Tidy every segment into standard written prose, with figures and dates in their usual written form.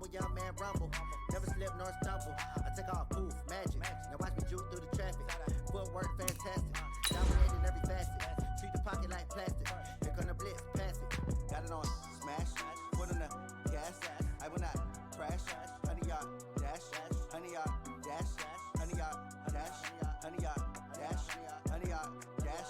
humble, young man rumble. Never slip nor stumble. I take off, poof, magic. Now watch me juke through the traffic. Footwork fantastic. Dominating every facet. Treat the pocket like plastic. Here come the blitz, pass it. Got it on smash. Foot on the gas. I will not crash. 100-yard dash. 100-yard dash. 100-yard dash. 100-yard dash. 100-yard dash.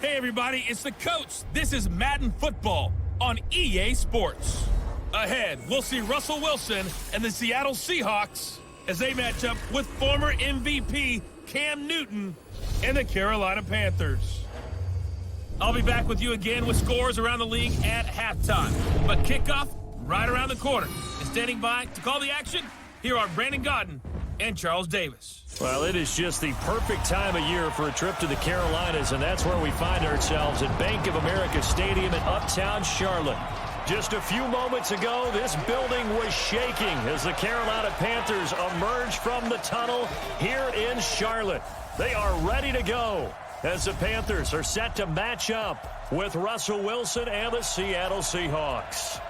Hey everybody, it's the coach. This is Madden Football on EA Sports. Ahead, we'll see Russell Wilson and the Seattle Seahawks as they match up with former MVP Cam Newton and the Carolina Panthers. I'll be back with you again with scores around the league at halftime. But kickoff right around the corner. And standing by to call the action, here are Brandon Gaudin and Charles Davis. Well, it is just the perfect time of year for a trip to the Carolinas, and that's where we find ourselves at Bank of America Stadium in Uptown Charlotte. Just a few moments ago, this building was shaking as the Carolina Panthers emerged from the tunnel here in Charlotte. They are ready to go as the Panthers are set to match up with Russell Wilson and the Seattle Seahawks.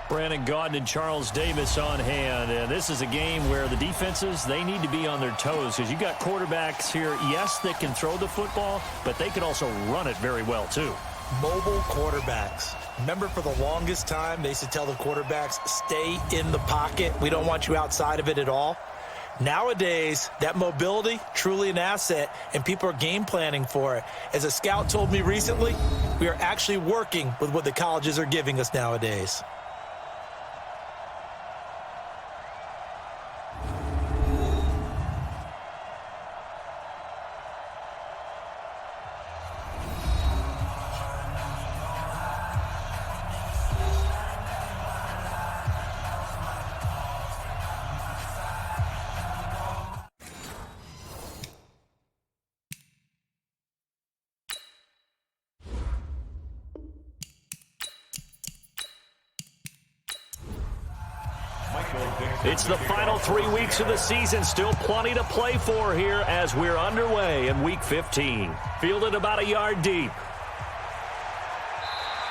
Brandon Gaudin and Charles Davis on hand. And this is a game where the defenses, they need to be on their toes because you got quarterbacks here, yes, that can throw the football, but they can also run it very well too. Mobile quarterbacks. Remember, for the longest time, they used to tell the quarterbacks, stay in the pocket. We don't want you outside of it at all. Nowadays, that mobility, truly an asset, and people are game planning for it. As a scout told me recently, we are actually working with what the colleges are giving us nowadays. It's the final 3 weeks of the season. Still plenty to play for here as we're underway in Week 15. Fielded about a yard deep.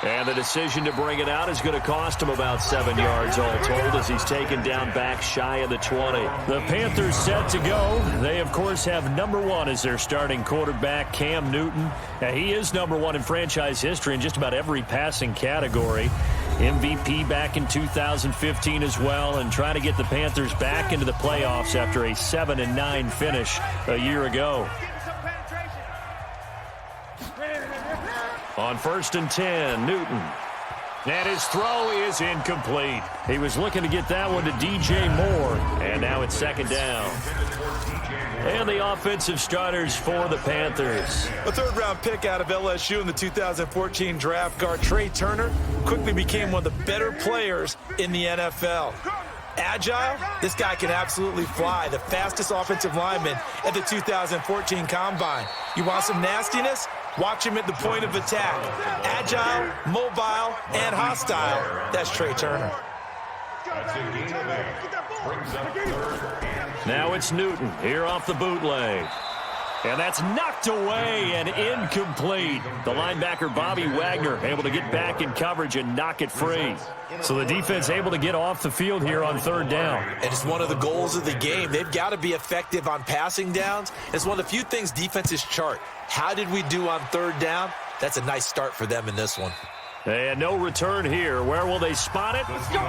And the decision to bring it out is going to cost him about 7 yards all told as he's taken down back shy of the 20. The Panthers set to go. They, of course, have number one as their starting quarterback, Cam Newton. Now, he is number one in franchise history in just about every passing category. MVP back in 2015 as well, and trying to get the Panthers back into the playoffs after a 7-9 finish a year ago. On 1st and 10, Newton. And his throw is incomplete. He was looking to get that one to DJ Moore, and now it's second down. And the offensive starters for the Panthers. A third-round pick out of LSU in the 2014 draft, guard Trey Turner quickly became one of the better players in the NFL. Agile, this guy can absolutely fly. The fastest offensive lineman at the 2014 Combine. You want some nastiness? Watch him at the point of attack. Agile, mobile, and hostile. That's Trey Turner. Now it's Newton here off the bootleg. And that's knocked away and incomplete. The linebacker, Bobby Wagner, able to get back in coverage and knock it free. So the defense able to get off the field here on third down. And it's one of the goals of the game. They've got to be effective on passing downs. It's one of the few things defenses chart. How did we do on third down? That's a nice start for them in this one. And no return here. Where will they spot it?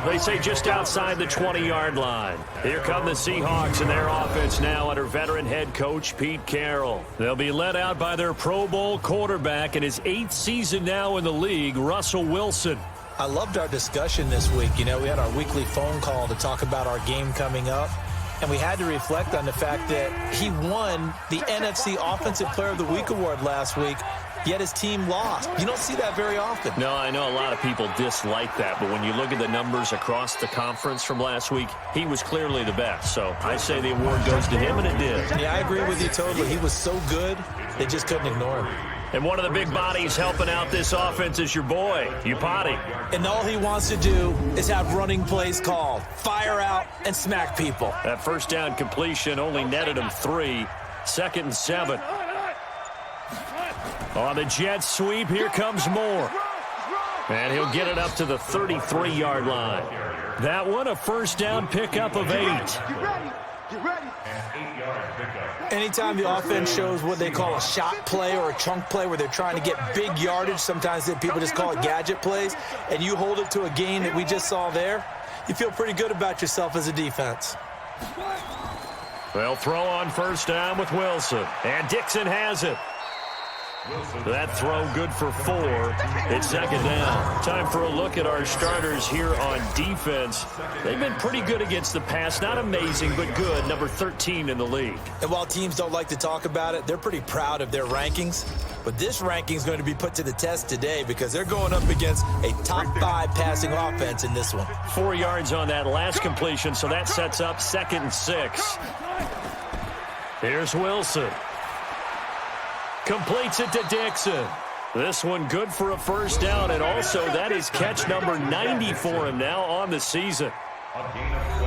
They say just outside the 20-yard line. Here come the Seahawks and their offense now under veteran head coach Pete Carroll. They'll be led out by their Pro Bowl quarterback in his 8th season now in the league, Russell Wilson. I loved our discussion this week. You know, we had our weekly phone call to talk about our game coming up. And we had to reflect on the fact that he won the NFC Offensive Player of the Week award last week, yet his team lost. You don't see that very often. No, I know a lot of people dislike that, but when you look at the numbers across the conference from last week, he was clearly the best. So I say the award goes to him, and it did. Yeah, I agree with you totally. He was so good, they just couldn't ignore him. And one of the big bodies helping out this offense is your boy, Upati. And all he wants to do is have running plays called. Fire out and smack people. That first down completion only netted him 3. 2nd and 7. On the jet sweep, here comes Moore. And he'll get it up to the 33-yard line. That one, a first down pickup of 8. Anytime the offense shows what they call a shot play or a chunk play where they're trying to get big yardage, sometimes people just call it gadget plays, and you hold it to a gain that we just saw there, you feel pretty good about yourself as a defense. They'll throw on first down with Wilson. And Dixon has it. That throw good for 4. It's 2nd down. Time for a look at our starters here on defense. They've been pretty good against the pass. Not amazing, but good. Number 13 in the league. And while teams don't like to talk about it, they're pretty proud of their rankings. But this ranking is going to be put to the test today because they're going up against a top 5 passing offense in this one. 4 yards on that last completion, so that sets up 2nd and 6. Here's Wilson. Completes it to Dixon. This one good for a first down, and also that is catch number 90 for him now on the season.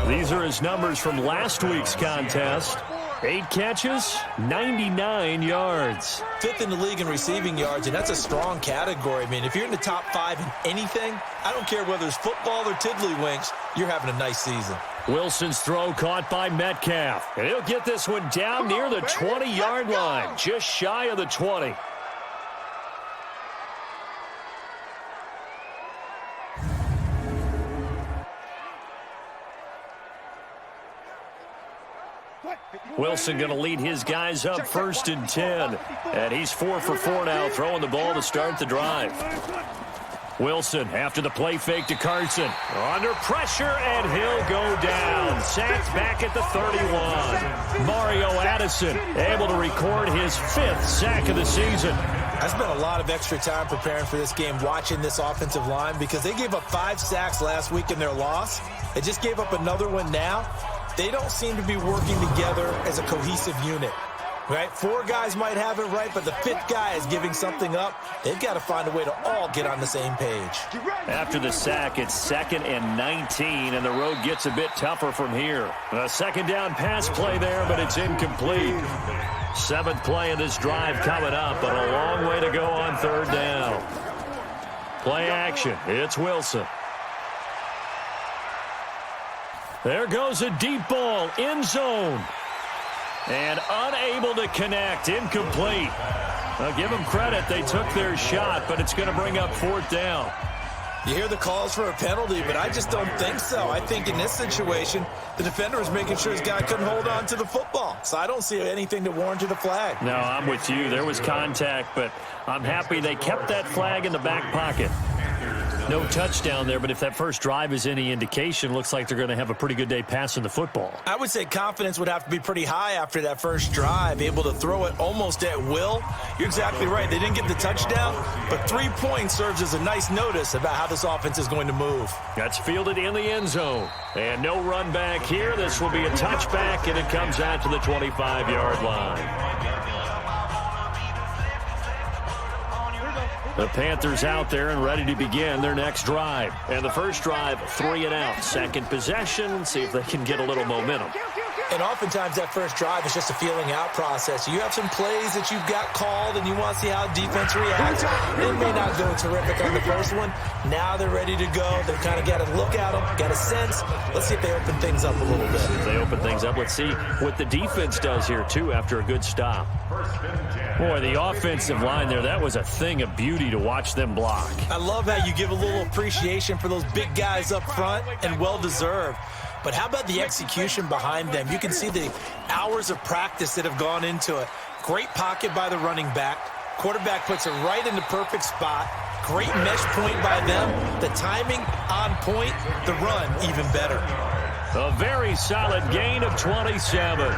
These are his numbers from last week's contest. 8 catches, 99 yards. 5th in the league in receiving yards, and that's a strong category. I mean, if you're in the top 5 in anything, I don't care whether it's football or tiddlywinks, you're having a nice season. Wilson's throw caught by Metcalf. And he'll get this one down near the 20-yard line, just shy of the 20. Wilson going to lead his guys up 1st and 10. And he's 4 for 4 now, throwing the ball to start the drive. Wilson after the play fake to Carson. Under pressure, and he'll go down. Sacked back at the 31. Mario Addison able to record his 5th sack of the season. I spent a lot of extra time preparing for this game watching this offensive line because they gave up 5 sacks last week in their loss. They just gave up another one now. They don't seem to be working together as a cohesive unit. Right? 4 guys might have it right, but the 5th guy is giving something up. They've got to find a way to all get on the same page. After the sack, it's 2nd and 19, and the road gets a bit tougher from here. A 2nd down pass play there, but it's incomplete. 7th play of this drive coming up, but a long way to go on 3rd down. Play action. It's Wilson. There goes a deep ball, end zone. And unable to connect, incomplete. I'll give them credit, they took their shot, but it's going to bring up 4th down. You hear the calls for a penalty, but I just don't think so. I think in this situation, the defender was making sure his guy couldn't hold on to the football. So I don't see anything that warranted a flag. No, I'm with you. There was contact, but I'm happy they kept that flag in the back pocket. No touchdown there, but if that first drive is any indication, looks like they're going to have a pretty good day passing the football. I would say confidence would have to be pretty high after that first drive, able to throw it almost at will. You're exactly right. They didn't get the touchdown, but 3 points serves as a nice notice about how this offense is going to move. That's fielded in the end zone. And no run back here. This will be a touchback, and it comes out to the 25-yard line. The Panthers out there and ready to begin their next drive. And the first drive, 3 and out. Second possession, see if they can get a little momentum. And oftentimes that first drive is just a feeling out process. You have some plays that you've got called and you want to see how defense reacts. It may not go terrific on the first one. Now they're ready to go. They've kind of got to look at them, got a sense. Let's see if they open things up a little bit. If they open things up, let's see what the defense does here, too, after a good stop. Boy, the offensive line there, that was a thing of beauty to watch them block. I love how you give a little appreciation for those big guys up front, and well-deserved. But how about the execution behind them? You can see the hours of practice that have gone into it. Great pocket by the running back. Quarterback puts it right in the perfect spot. Great mesh point by them. The timing on point. The run even better. A very solid gain of 27.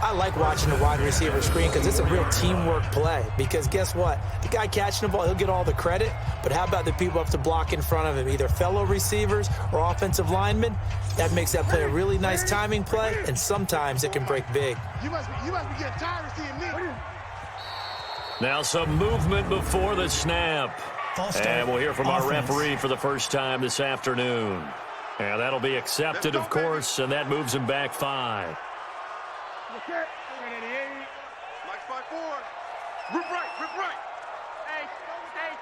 I like watching the wide receiver screen because it's a real teamwork play. Because guess what? The guy catching the ball, he'll get all the credit. But how about the people up to block in front of him, either fellow receivers or offensive linemen? That makes that play a really nice timing play, and sometimes it can break big. You must be getting tired of seeing me. Now some movement before the snap. And we'll hear from our referee for the first time this afternoon. And that'll be accepted, of course, and that moves him back 5. Mike 5-4. Rip right, rip right. Hey,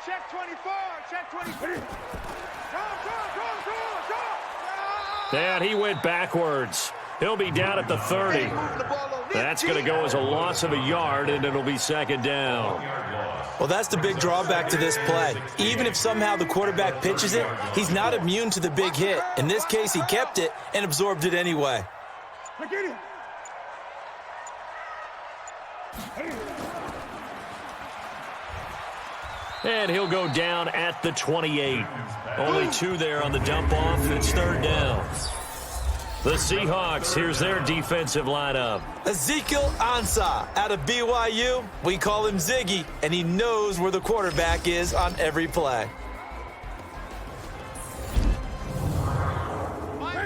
check 24, check 24. And he went backwards. He'll be down at the 30. That's going to go as a loss of a yard, and it'll be second down. Well, that's the big drawback to this play. Even if somehow the quarterback pitches it, he's not immune to the big hit. In this case, he kept it and absorbed it anyway. And he'll go down at the 28. Only 2 there on the dump-off. It's third down. The Seahawks, here's their defensive lineup. Ezekiel Ansah out of BYU. We call him Ziggy, and he knows where the quarterback is on every play.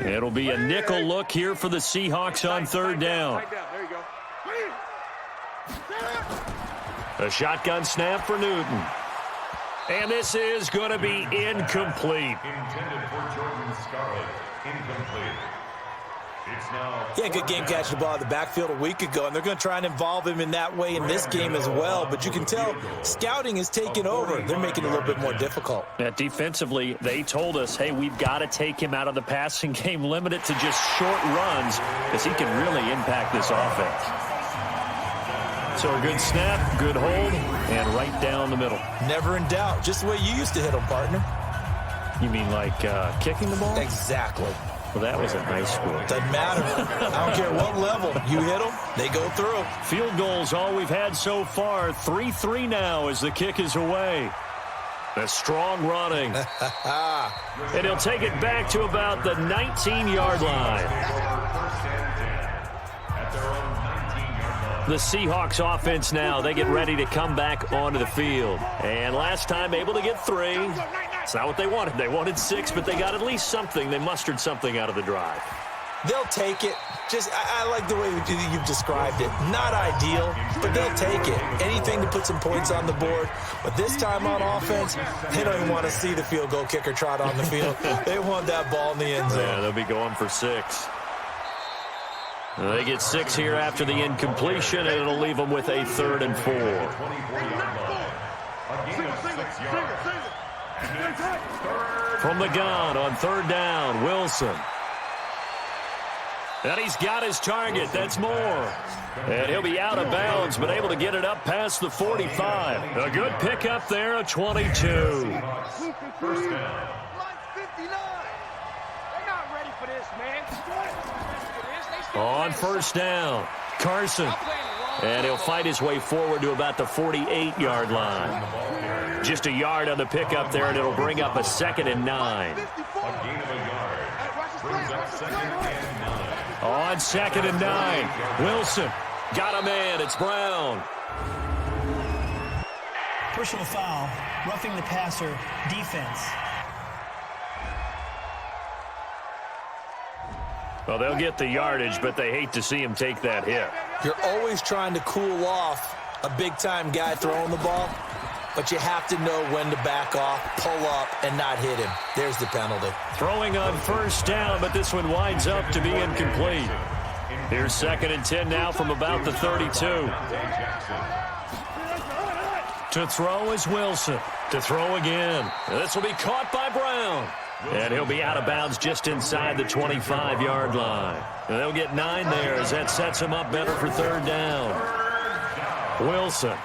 It'll be a nickel look here for the Seahawks on third down. There you go. A shotgun snap for Newton. And this is going to be incomplete. Intended for Jordan Scarlett. Incomplete. It's now. He had a good game catching the ball in the backfield a week ago, and they're going to try and involve him in that way in this game as well. But you can tell scouting is taking over. They're making it a little bit more difficult. Defensively, they told us, hey, we've got to take him out of the passing game, limit it to just short runs, because he can really impact this offense. So a good snap, good hold, and right down the middle. Never in doubt. Just the way you used to hit them, partner. You mean like kicking the ball? Exactly. Well, that was in high school. Doesn't matter. I don't care what level. You hit them, they go through. Field goals, all we've had so far. 3-3 now as the kick is away. A strong running. And he'll take it back to about the 19-yard line. The Seahawks offense now, they get ready to come back onto the field. And last time able to get 3. It's not what they wanted. They wanted 6, but they got at least something. They mustered something out of the drive. They'll take it. I like the way you've described it. Not ideal, but they'll take it. Anything to put some points on the board. But this time on offense, they don't even want to see the field goal kicker trot on the field. They want that ball in the end zone. Yeah, they'll be going for 6. They get 6 here after the incompletion, and it'll leave them with a 3rd and 4. From the gun on third down, Wilson. And he's got his target. That's more. And he'll be out of bounds, but able to get it up past the 45. A good pickup there, a 22. First down. On first down, Carson. And he'll fight his way forward to about the 48-yard line. Just a yard on the pickup there, and it'll bring up a 2nd and 9. A gain of a yard. Brings up 2nd and 9. On 2nd and 9, Wilson got a man. It's Brown. Personal foul, roughing the passer, defense. Well, they'll get the yardage, but they hate to see him take that hit. You're always trying to cool off a big-time guy throwing the ball, but you have to know when to back off, pull up, and not hit him. There's the penalty. Throwing on first down, but this one winds up to be incomplete. Here's 2nd and 10 now from about the 32. To throw is Wilson. To throw again. This will be caught by Brown. And he'll be out of bounds just inside the 25-yard line. And they'll get 9 there as that sets him up better for third down. Wilson.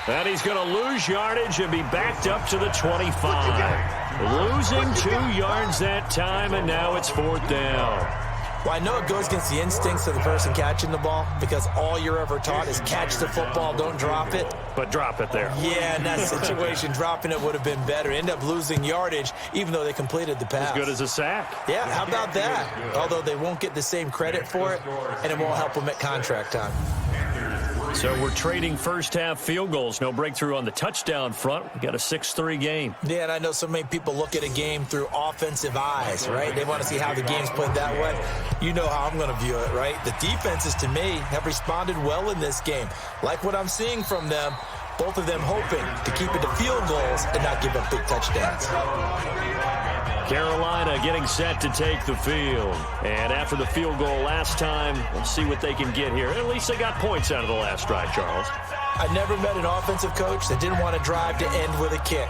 And he's going to lose yardage and be backed up to the 25. Losing 2 yards that time, and now it's 4th down. Well, I know it goes against the instincts of the person catching the ball because all you're ever taught is catch the football, don't drop it. But drop it there. Yeah, in that situation, dropping it would have been better. End up losing yardage even though they completed the pass. As good as a sack. Yeah, how about that? Although they won't get the same credit for it, and it won't help them at contract time. So we're trading first-half field goals. No breakthrough on the touchdown front. We got a 6-3 game. Yeah, and I know so many people look at a game through offensive eyes, right? They want to see how the game's played that way. You know how I'm going to view it, right? The defenses, to me, have responded well in this game. Like what I'm seeing from them, both of them hoping to keep it to field goals and not give up big touchdowns. Carolina getting set to take the field. And after the field goal last time, we'll see what they can get here. At least they got points out of the last drive, Charles. I never met an offensive coach that didn't want to drive to end with a kick.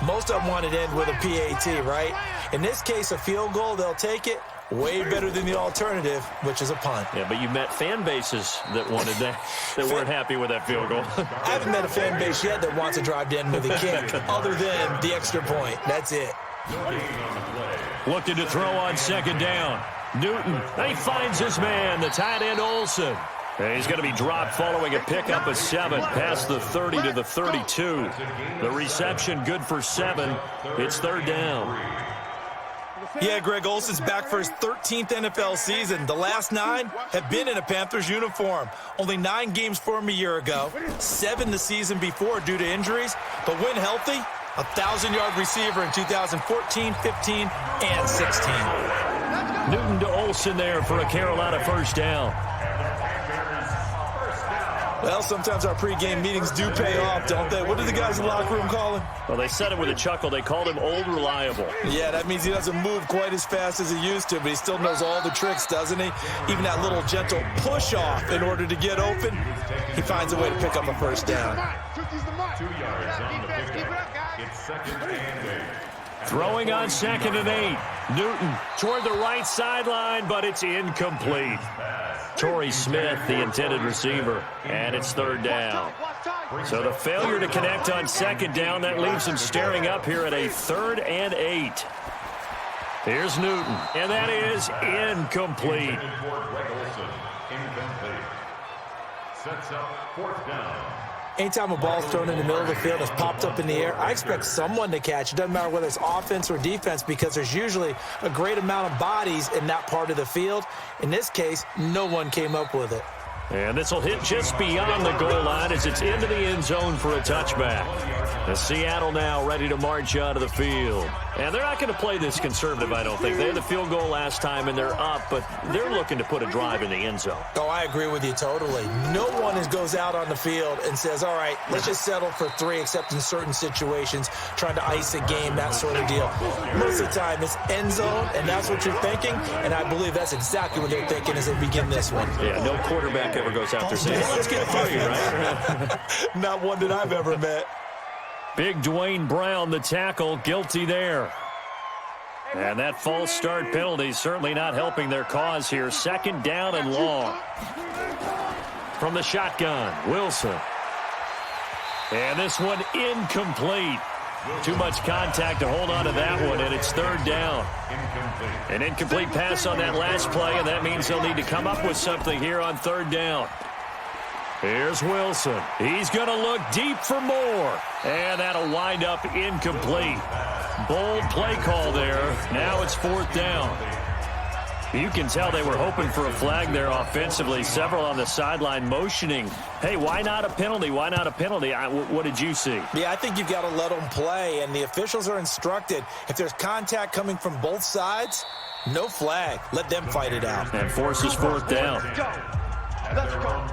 Most of them wanted to end with a PAT, right? In this case, a field goal, they'll take it. Way better than the alternative, which is a punt. Yeah, but you met fan bases that wanted that, weren't happy with that field goal. I haven't met a fan base yet that wants to drive to end with a kick, other than the extra point. That's it. Looking to throw on second down. Newton, he finds his man, the tight end Olsen. And he's going to be dropped following a pickup of 7 past the 30 to the 32. The reception good for 7. It's third down. Yeah, Greg Olsen's back for his 13th NFL season. The last 9 have been in a Panthers uniform. Only 9 games for him a year ago, 7 the season before due to injuries. But when healthy, a 1,000-yard receiver in 2014, 15, and 16. Newton to Olsen there for a Carolina first down. Well, sometimes our pregame meetings do pay off, don't they? What do the guys in the locker room call him? Well, they said it with a chuckle. They called him Old Reliable. Yeah, that means he doesn't move quite as fast as he used to, but he still knows all the tricks, doesn't he? Even that little gentle push-off in order to get open, he finds a way to pick up a first down. 2 yards on the pickup. It's second and 8. Throwing on second and 8. Newton toward the right sideline, but it's incomplete. Torrey Smith, the intended receiver, and it's third down. So the failure to connect on second down, that leaves him staring up here at a 3rd and 8. Here's Newton, and that is incomplete. Incomplete. Sets up 4th down. Anytime a ball's thrown in the middle of the field that's popped up in the air, I expect someone to catch. It doesn't matter whether it's offense or defense because there's usually a great amount of bodies in that part of the field. In this case, no one came up with it. And this will hit just beyond the goal line as it's into the end zone for a touchback. The Seattle now ready to march out of the field. And they're not going to play this conservative, I don't think. They had the field goal last time, and they're up, but they're looking to put a drive in the end zone. Oh, I agree with you totally. No one goes out on the field and says, all right, let's just settle for 3, except in certain situations, trying to ice a game, that sort of deal. Most of the time, it's end zone, and that's what you're thinking, and I believe that's exactly what they're thinking as they begin this one. Yeah, no quarterback ever goes out there saying, well, let's get 3, right? Not one that I've ever met. Big Dwayne Brown, the tackle, guilty there. And that false start penalty certainly not helping their cause here. Second down and long. From the shotgun, Wilson. And this one incomplete. Too much contact to hold on to that one, and it's third down. An incomplete pass on that last play, and that means they'll need to come up with something here on third down. Here's Wilson. He's going to look deep for more. And that'll wind up incomplete. Bold play call there. Now it's fourth down. You can tell they were hoping for a flag there offensively. Several on the sideline motioning. Hey, why not a penalty? Why not a penalty? What did you see? Yeah, I think you've got to let them play. And the officials are instructed, if there's contact coming from both sides, no flag. Let them fight it out. And forces fourth down. Let's go.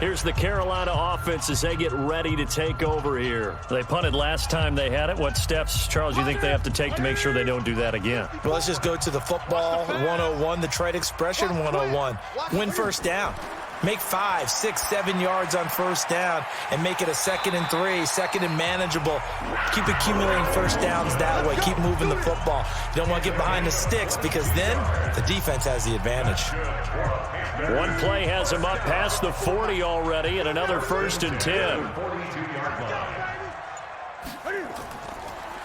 Here's the Carolina offense as they get ready to take over here. They punted last time they had it. What steps, Charles, you think they have to take to make sure they don't do that again? Well, let's just go to the football 101, the trade expression 101. Win first down. Make 5, 6, 7 yards on first down and make it a 2nd and 3, 2nd and manageable. Keep accumulating first downs that way. Keep moving the football. You don't want to get behind the sticks because then the defense has the advantage. One play has him up past the 40 already and another 1st and 10.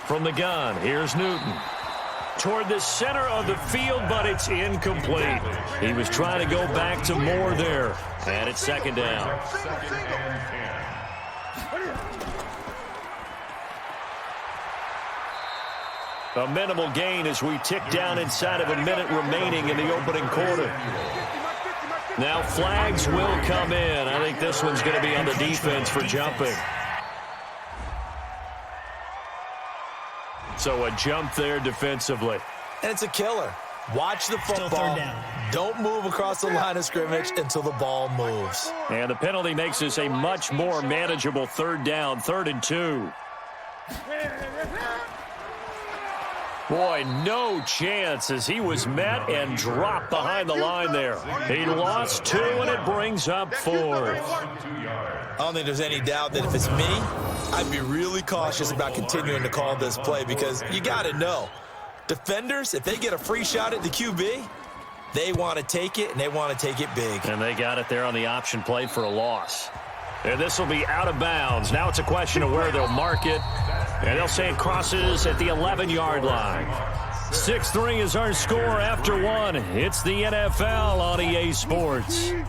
From the gun, here's Newton. Toward the center of the field, but it's incomplete. He was trying to go back to Moore there. And it's second down. A minimal gain as we tick down inside of a minute remaining in the opening quarter. Now flags will come in. I think this one's going to be on the defense for jumping. So a jump there defensively. And it's a killer. Watch the football. Don't move across the line of scrimmage until the ball moves. And the penalty makes this a much more manageable third down, 3rd and 2. Boy, no chance as he was met and dropped behind the line there. He lost 2, and it brings up 4th. I don't think there's any doubt that if it's me, I'd be really cautious about continuing to call this play because you got to know, defenders, if they get a free shot at the QB, they want to take it, and they want to take it big. And they got it there on the option play for a loss. And this will be out of bounds. Now it's a question of where they'll mark it. And they'll say it crosses at the 11-yard line. 6-3 is our score after 1. It's the NFL on EA Sports. Check.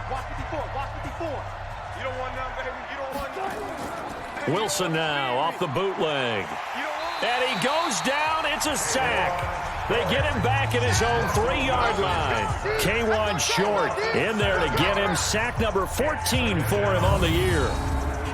Watch 54. Watch 54. You don't want none, baby. You don't want none. Wilson now off the bootleg. And he goes down. It's a sack. They get him back at his own 3-yard line. K1 short in there to get him. Sack number 14 for him on the year.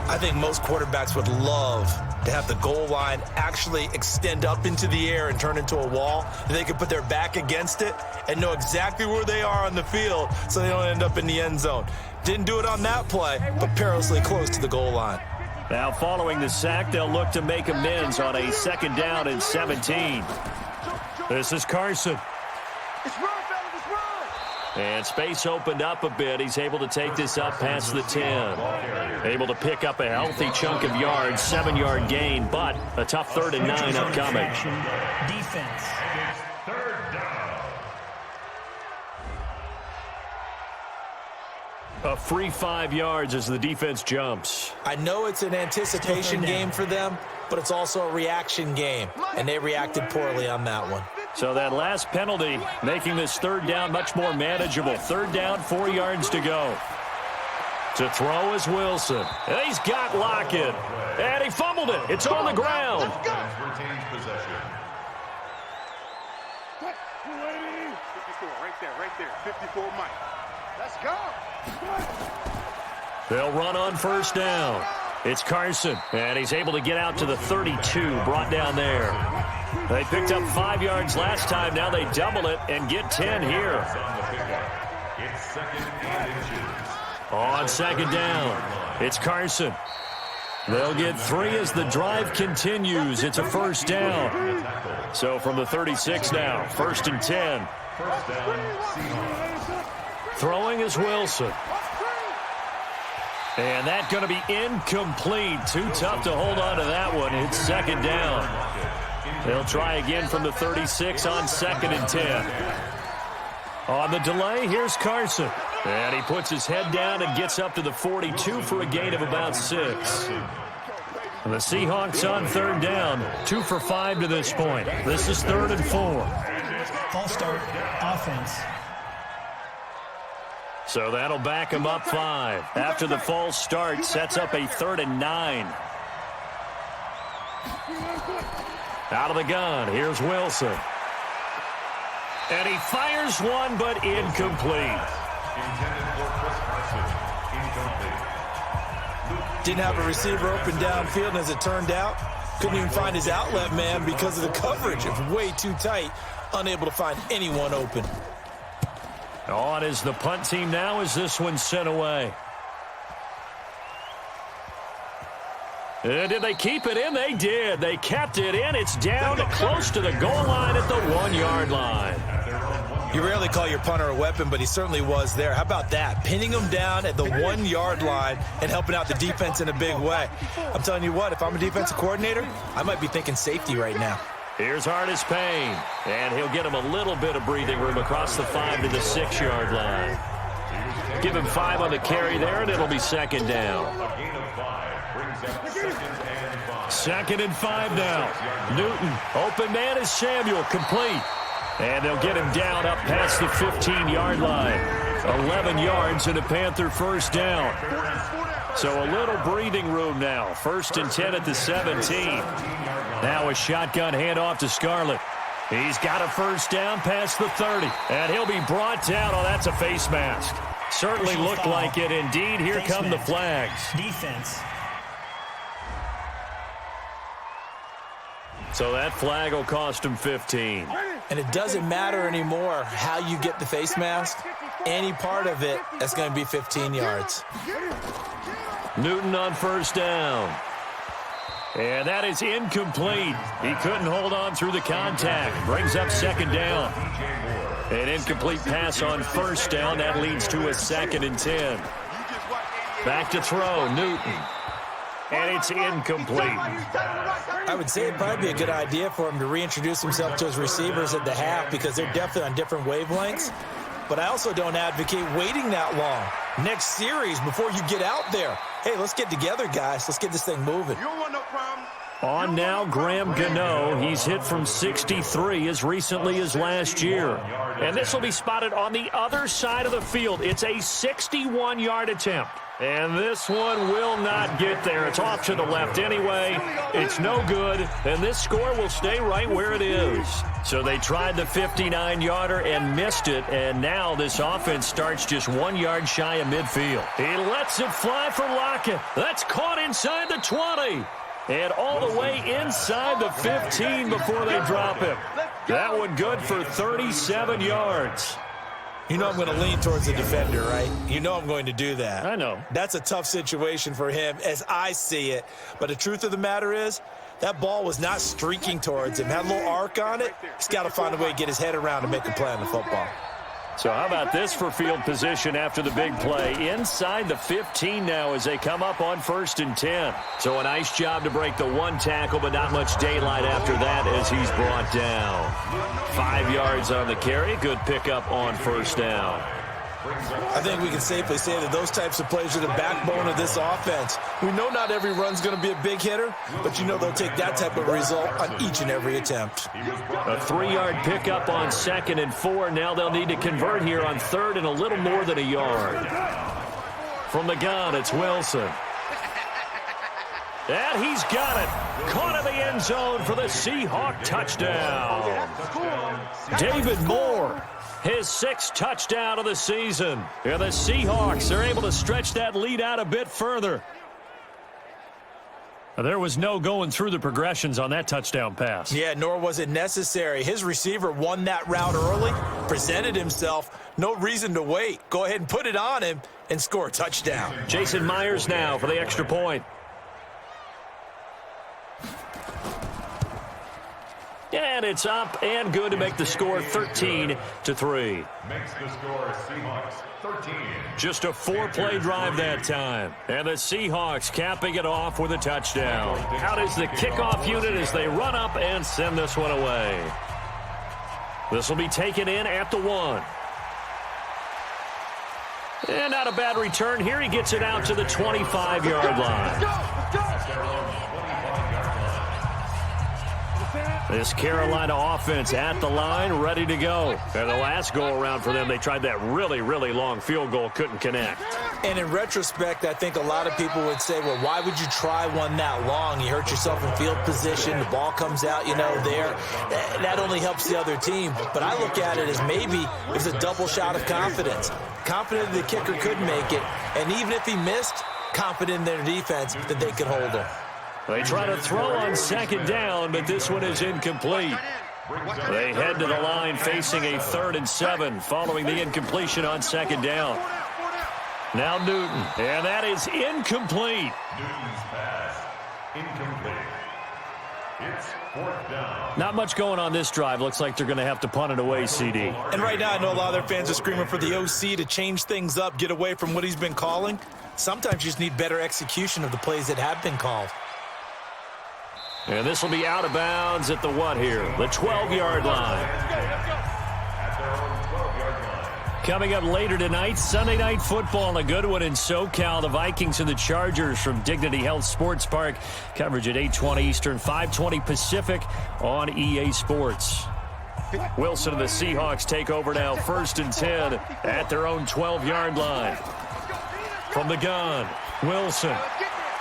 I think most quarterbacks would love to have the goal line actually extend up into the air and turn into a wall. They could put their back against it and know exactly where they are on the field so they don't end up in the end zone. Didn't do it on that play, but perilously close to the goal line. Now following the sack, they'll look to make amends on a 2nd down and 17. This is Carson. It's run, fellas. It's run. And space opened up a bit. He's able to take this up past the 10. Able to pick up a healthy chunk of yards, 7-yard gain, but a tough 3rd and 9 upcoming. Defense. A free 5 yards as the defense jumps. I know it's an anticipation game for them, but it's also a reaction game, and they reacted poorly on that one. So that last penalty making this 3rd down much more manageable. 3rd down, 4 yards to go. To throw is Wilson. And he's got Lockett. And he fumbled it. It's on the ground. Retains possession. 54, right there. 54, Mike. Let's go. They'll run on 1st down. It's Carson, and he's able to get out to the 32, brought down there. They picked up 5 yards last time. Now they double it and get 10 here. It's 2nd and inches. On 2nd down, it's Carson. They'll get 3 as the drive continues. It's a 1st down. So from the 36 now, 1st and 10. 1st down, Seahawks. Throwing is Wilson. And that's going to be incomplete. Too tough to hold on to that one. It's 2nd down. They'll try again from the 36 on 2nd and 10. On the delay, here's Carson. And he puts his head down and gets up to the 42 for a gain of about 6. And the Seahawks on 3rd down, 2 for 5 to this point. This is 3rd and 4. False start, offense. So that'll back him up 5. After the false start, sets up a 3rd and 9. Out of the gun, here's Wilson. And he fires one, but incomplete. Intended for Chris Carson. Incomplete. Didn't have a receiver open downfield, and as it turned out, couldn't even find his outlet man because of the coverage. It was way too tight, unable to find anyone open. On is the punt team now as this one's sent away. And did they keep it in? They did. They kept it in. It's down close to the goal line at the 1-yard line. You rarely call your punter a weapon, but he certainly was there. How about that? Pinning him down at the 1-yard line and helping out the defense in a big way. I'm telling you what, if I'm a defensive coordinator, I might be thinking safety right now. Here's Artis Payne, and he'll get him a little bit of breathing room across the 5 to the 6-yard line. Give him 5 on the carry there, and it'll be 2nd down. A gain of 5 brings up 2nd and 5. 2nd and 5 now. Newton, open man is Samuel, complete. And they'll get him down up past the 15-yard line. 11 yards and a Panther 1st down. So a little breathing room now. 1st and 10 at the 17. Now a shotgun handoff to Scarlett. He's got a 1st down past the 30. And he'll be brought down. Oh, that's a face mask. Certainly looked like it. Indeed, here come the flags. Defense. So that flag will cost him 15. And it doesn't matter anymore how you get the face mask. Any part of it, that's going to be 15 yards. Newton on 1st down. And that is incomplete. He couldn't hold on through the contact. Brings up second down. An incomplete pass on first down. That leads to a 2nd and 10. Back to throw, Newton. And it's incomplete. I would say it'd probably be a good idea for him to reintroduce himself to his receivers at the half because they're definitely on different wavelengths. But I also don't advocate waiting that long. Next series, before you get out there, hey, let's get together, guys. Let's get this thing moving. You don't want no problem. On now, Graham Gano. He's hit from 63 as recently as last year. And this will be spotted on the other side of the field. It's a 61-yard attempt. And this one will not get there. It's off to the left anyway. It's no good. And this score will stay right where it is. So they tried the 59-yarder and missed it. And now this offense starts just 1 yard shy of midfield. He lets it fly for Lockett. That's caught inside the 20. And all the way inside the 15 before they drop him. That one good for 37 yards. You know I'm going to lean towards the defender, right? You know I'm going to do that. I know. That's a tough situation for him as I see it. But the truth of the matter is, that ball was not streaking towards him. Had a little arc on it. He's got to find a way to get his head around and make a play on the football. So how about this for field position after the big play? Inside the 15 now as they come up on 1st and 10. So a nice job to break the one tackle, but not much daylight after that as he's brought down. 5 yards on the carry. Good pickup on 1st down. I think we can safely say that those types of plays are the backbone of this offense. We know not every run's going to be a big hitter, but you know they'll take that type of result on each and every attempt. A 3-yard pickup on 2nd and 4. Now they'll need to convert here on 3rd and a little more than a yard. From the gun, it's Wilson. And he's got it. Caught in the end zone for the Seahawk touchdown. David Moore. His 6th touchdown of the season. And the Seahawks are able to stretch that lead out a bit further. There was no going through the progressions on that touchdown pass. Yeah, nor was it necessary. His receiver won that route early, presented himself. No reason to wait. Go ahead and put it on him and score a touchdown. Jason Myers now for the extra point. And it's up and good to make the score 13-3. Makes the score Seahawks 13. Just a 4-play drive that time. And the Seahawks capping it off with a touchdown. Out is the kickoff unit as they run up and send this one away. This will be taken in at the 1. And not a bad return here. He gets it out to the 25-yard line. This Carolina offense at the line, ready to go. And the last go-around for them, they tried that really, really long field goal, couldn't connect. And in retrospect, I think a lot of people would say, well, why would you try one that long? You hurt yourself in field position. The ball comes out, there. That only helps the other team. But I look at it as maybe it was a double shot of confidence. Confident the kicker could make it. And even if he missed, confident in their defense that they could hold him. They try to throw on 2nd down, but this one is incomplete. They head to the line facing a 3rd and 7 following the incompletion on 2nd down. Now Newton, and that is incomplete. Newton's pass, incomplete. It's 4th down. Not much going on this drive. Looks like they're going to have to punt it away, CD. And right now I know a lot of their fans are screaming for the OC to change things up, get away from what he's been calling. Sometimes you just need better execution of the plays that have been called. And this will be out of bounds at the what here? The 12-yard line. Coming up later tonight, Sunday Night Football, a good one in SoCal. The Vikings and the Chargers from Dignity Health Sports Park. Coverage at 8:20 Eastern, 5:20 Pacific on EA Sports. Wilson and the Seahawks take over now, 1st and 10 at their own 12-yard line. From the gun, Wilson.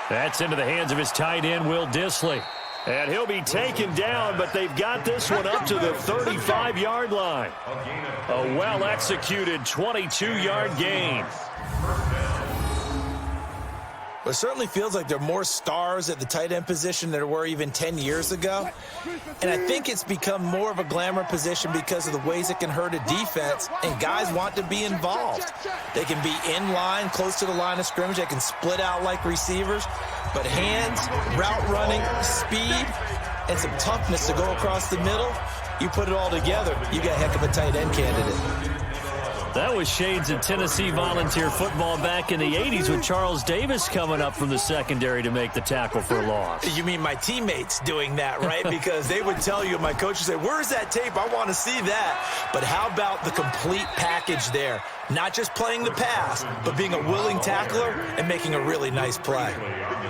That's into the hands of his tight end, Will Dissly. And he'll be taken down, but they've got this one up to the 35-yard line. A well-executed 22-yard gain. It certainly feels like there are more stars at the tight end position than there were even 10 years ago. And I think it's become more of a glamour position because of the ways it can hurt a defense, and guys want to be involved. They can be in line, close to the line of scrimmage. They can split out like receivers. But hands, route running, speed, and some toughness to go across the middle, you put it all together, you got a heck of a tight end candidate. That was shades of Tennessee volunteer football back in the 80s with Charles Davis coming up from the secondary to make the tackle for a loss. You mean my teammates doing that, right? Because they would tell you, my coach would say, where's that tape? I want to see that. But how about the complete package there? Not just playing the pass, but being a willing tackler and making a really nice play.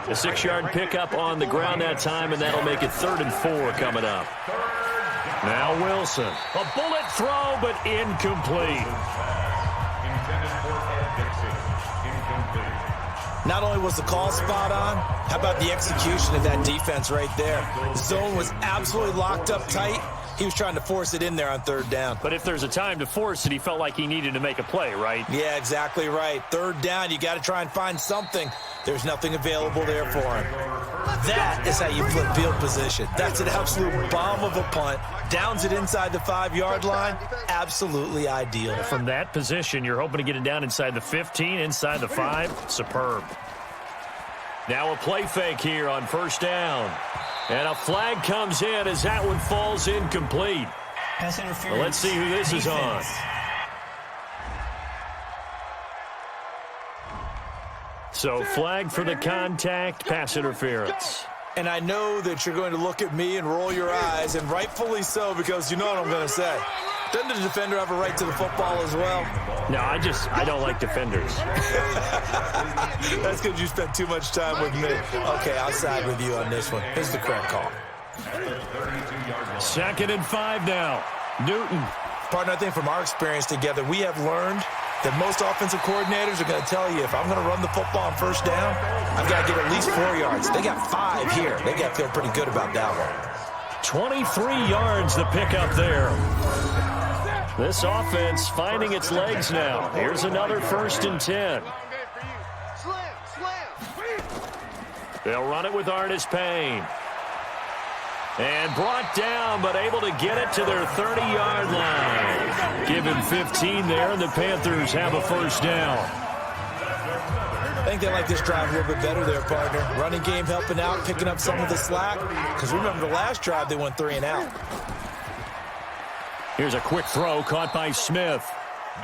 A 6-yard pickup on the ground that time, and that'll make it 3rd and 4 coming up. Now Wilson. A bullet throw, but incomplete. Not only was the call spot on, how about the execution of that defense right there? The zone was absolutely locked up tight. He was trying to force it in there on 3rd down. But if there's a time to force it, he felt like he needed to make a play, right? Yeah, exactly right. 3rd down, you got to try and find something. There's nothing available there for him. That is how you flip field position. That's an absolute bomb of a punt. Downs it inside the 5-yard line. Absolutely ideal. From that position, you're hoping to get it down inside the 15, inside the 5. Superb. Now a play fake here on 1st down. And a flag comes in as that one falls incomplete. Pass interference. Well, let's see who this is on. So flag for the contact, pass interference. And I know that you're going to look at me and roll your eyes, and rightfully so, because you know what I'm going to say. Doesn't the defender have a right to the football as well? No, I don't like defenders. That's because you spent too much time with me. Okay, I'll side with you on this one. Here's the correct call. 2nd and 5 now. Newton. Partner, I think from our experience together, we have learned that most offensive coordinators are going to tell you, if I'm going to run the football on 1st down, I've got to get at least 4 yards. They got 5 here. They got to feel pretty good about that one. 23 yards the pickup there. This offense finding its legs now. Here's another 1st and 10. They'll run it with Artis Payne. And brought down, but able to get it to their 30-yard line. Give him 15 there, and the Panthers have a 1st down. I think they like this drive a little bit better there, partner. Running game helping out, picking up some of the slack. Because remember, the last drive, they went 3 and out. Here's a quick throw caught by Smith.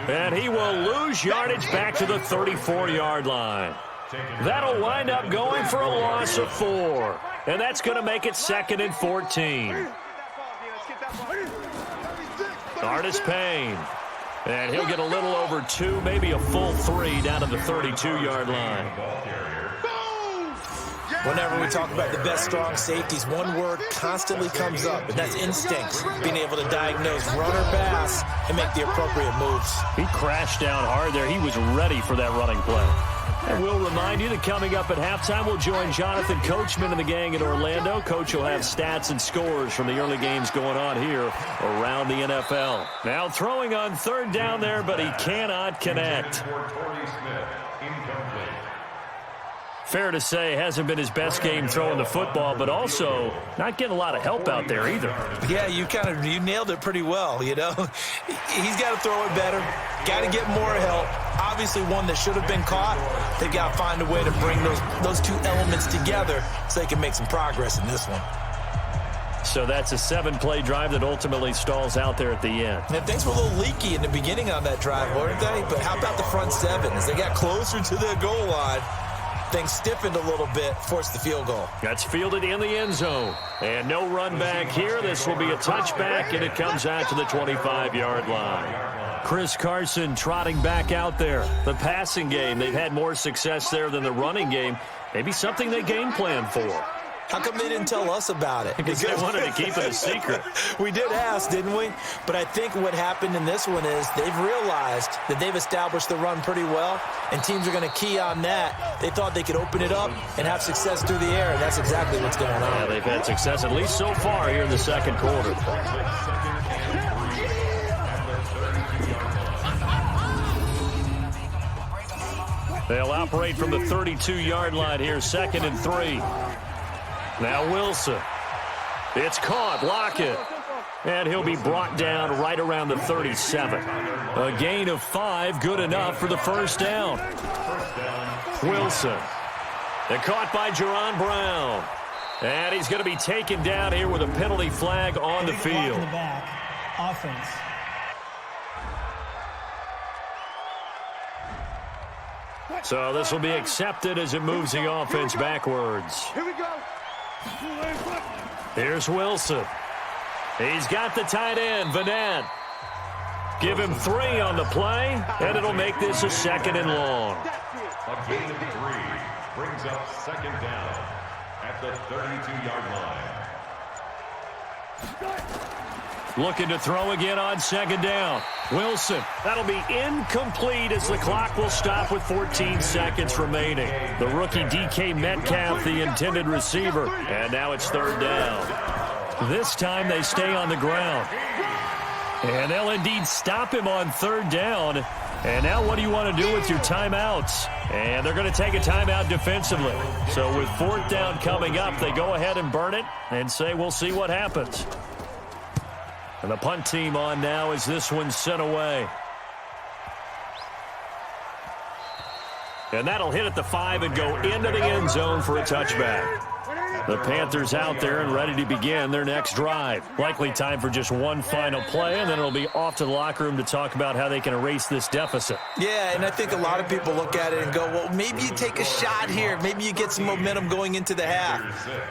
And he will lose yardage back to the 34-yard line. That'll wind up going for a loss of 4. And that's going to make it 2nd and 14. Artis Payne. And he'll get a little over 2, maybe a full 3 down to the 32-yard line. Whenever we talk about the best strong safeties, one word constantly comes up, and that's instincts. Being able to diagnose run or pass and make the appropriate moves. He crashed down hard there. He was ready for that running play. And we'll remind you that coming up at halftime, we'll join Jonathan Coachman and the gang in Orlando. Coach will have stats and scores from the early games going on here around the NFL. Now throwing on 3rd down there, but he cannot connect. Fair to say, hasn't been his best game throwing the football, but also not getting a lot of help out there either. Yeah, you nailed it pretty well, you know. He's got to throw it better, got to get more help. Obviously one that should have been caught. They've got to find a way to bring those 2 elements together so they can make some progress in this one. So that's a 7-play drive that ultimately stalls out there at the end. And things were a little leaky in the beginning on that drive, weren't they? But how about the front 7? As they got closer to the goal line, things stiffened a little bit, forced the field goal. That's fielded in the end zone. And no run back here. This will be a touchback, and it comes out to the 25-yard line. Chris Carson trotting back out there. The passing game, they've had more success there than the running game. Maybe something they game plan for. How come they didn't tell us about it? Because they wanted to keep it a secret. We did ask, didn't we? But I think what happened in this one is they've realized that they've established the run pretty well, and teams are going to key on that. They thought they could open it up and have success through the air, and that's exactly what's going on. Yeah, they've had success, at least so far here in the 2nd quarter. They'll operate from the 32-yard line here, 2nd and 3. Now Wilson. It's caught. Lockett. And he'll be brought down right around the 37. A gain of 5, good enough for the first down. Wilson. And caught by Jerron Brown. And he's going to be taken down here with a penalty flag on the field. In the back. Offense. So this will be accepted as it moves the offense backwards. Here we go. Here's Wilson. He's got the tight end, Vanette. Give him 3 on the play, and it'll make this a 2nd and long. A gain of 3 brings up 2nd down at the 32-yard line. Looking to throw again on 2nd down. Wilson. That'll be incomplete as the clock will stop with 14 seconds remaining. The rookie DK Metcalf, the intended receiver. And now it's 3rd down. This time they stay on the ground. And they'll indeed stop him on 3rd down. And now what do you want to do with your timeouts? And they're going to take a timeout defensively. So with 4th down coming up, they go ahead and burn it and say we'll see what happens. And the punt team on now as this one's sent away. And that'll hit at the 5 and go into the end zone for a touchback. The Panthers out there and ready to begin their next drive. Likely time for just one final play, and then it'll be off to the locker room to talk about how they can erase this deficit. Yeah, and I think a lot of people look at it and go, well, maybe you take a shot here. Maybe you get some momentum going into the half.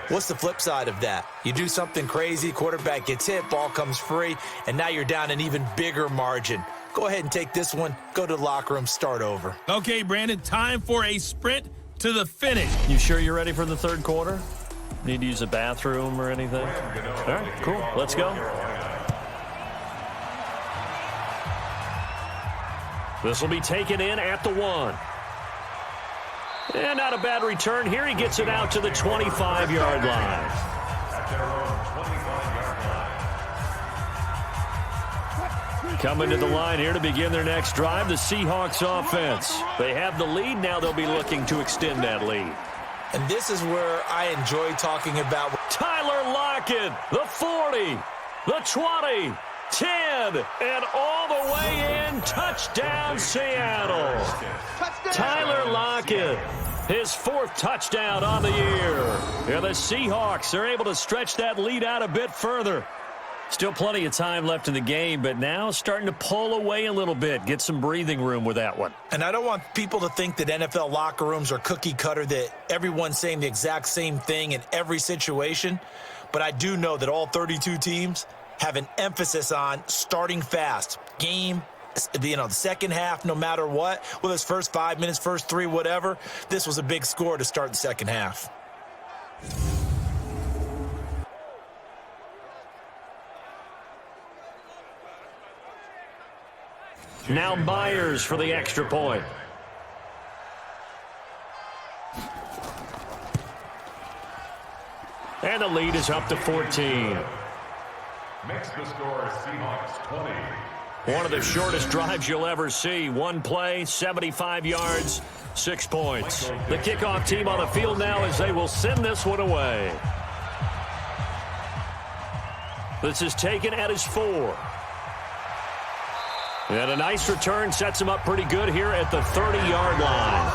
What's the flip side of that? You do something crazy, quarterback gets hit, ball comes free, and now you're down an even bigger margin. Go ahead and take this one, go to the locker room, start over. Okay, Brandon, time for a sprint to the finish. You sure you're ready for the 3rd quarter? Need to use a bathroom or anything? All right, cool. Let's go. This will be taken in at the 1. And not a bad return here. He gets it out to the 25-yard line. Coming to the line here to begin their next drive, the Seahawks offense. They have the lead. Now they'll be looking to extend that lead. And this is where I enjoy talking about Tyler Lockett, the 40, the 20, 10, and all the way in. Touchdown, Seattle. Tyler Lockett, his 4th touchdown on the year. And the Seahawks are able to stretch that lead out a bit further. Still plenty of time left in the game, but now starting to pull away a little bit. Get some breathing room with that one. And I don't want people to think that NFL locker rooms are cookie cutter, that everyone's saying the exact same thing in every situation. But I do know that all 32 teams have an emphasis on starting fast. Game, the second half, no matter what, whether it's first 5 minutes, first 3, whatever. This was a big score to start the second half. Now Myers for the extra point. And the lead is up to 14. Makes the score Seahawks 20. One of the shortest drives you'll ever see. One play, 75 yards, 6 points. The kickoff team on the field now as they will send this one away. This is taken at his 4. And a nice return sets him up pretty good here at the 30-yard line.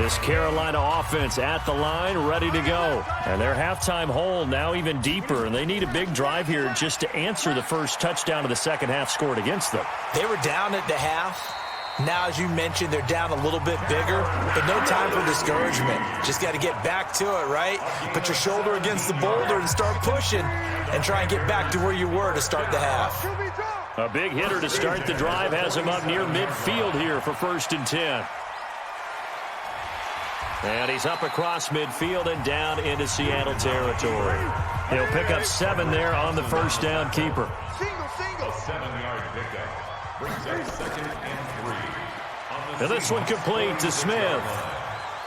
This Carolina offense at the line, ready to go. And their halftime hole now even deeper, and they need a big drive here just to answer the first touchdown of the second half scored against them. They were down at the half. Now, as you mentioned, they're down a little bit bigger, but no time for discouragement. Just got to get back to it, right? Put your shoulder against the boulder and start pushing and try and get back to where you were to start the half. A big hitter to start the drive has him up near midfield here for 1st and 10. And he's up across midfield and down into Seattle territory. He'll pick up 7 there on the first down keeper. A 7-yard pickup brings up 2nd and 3. And this one complete to Smith.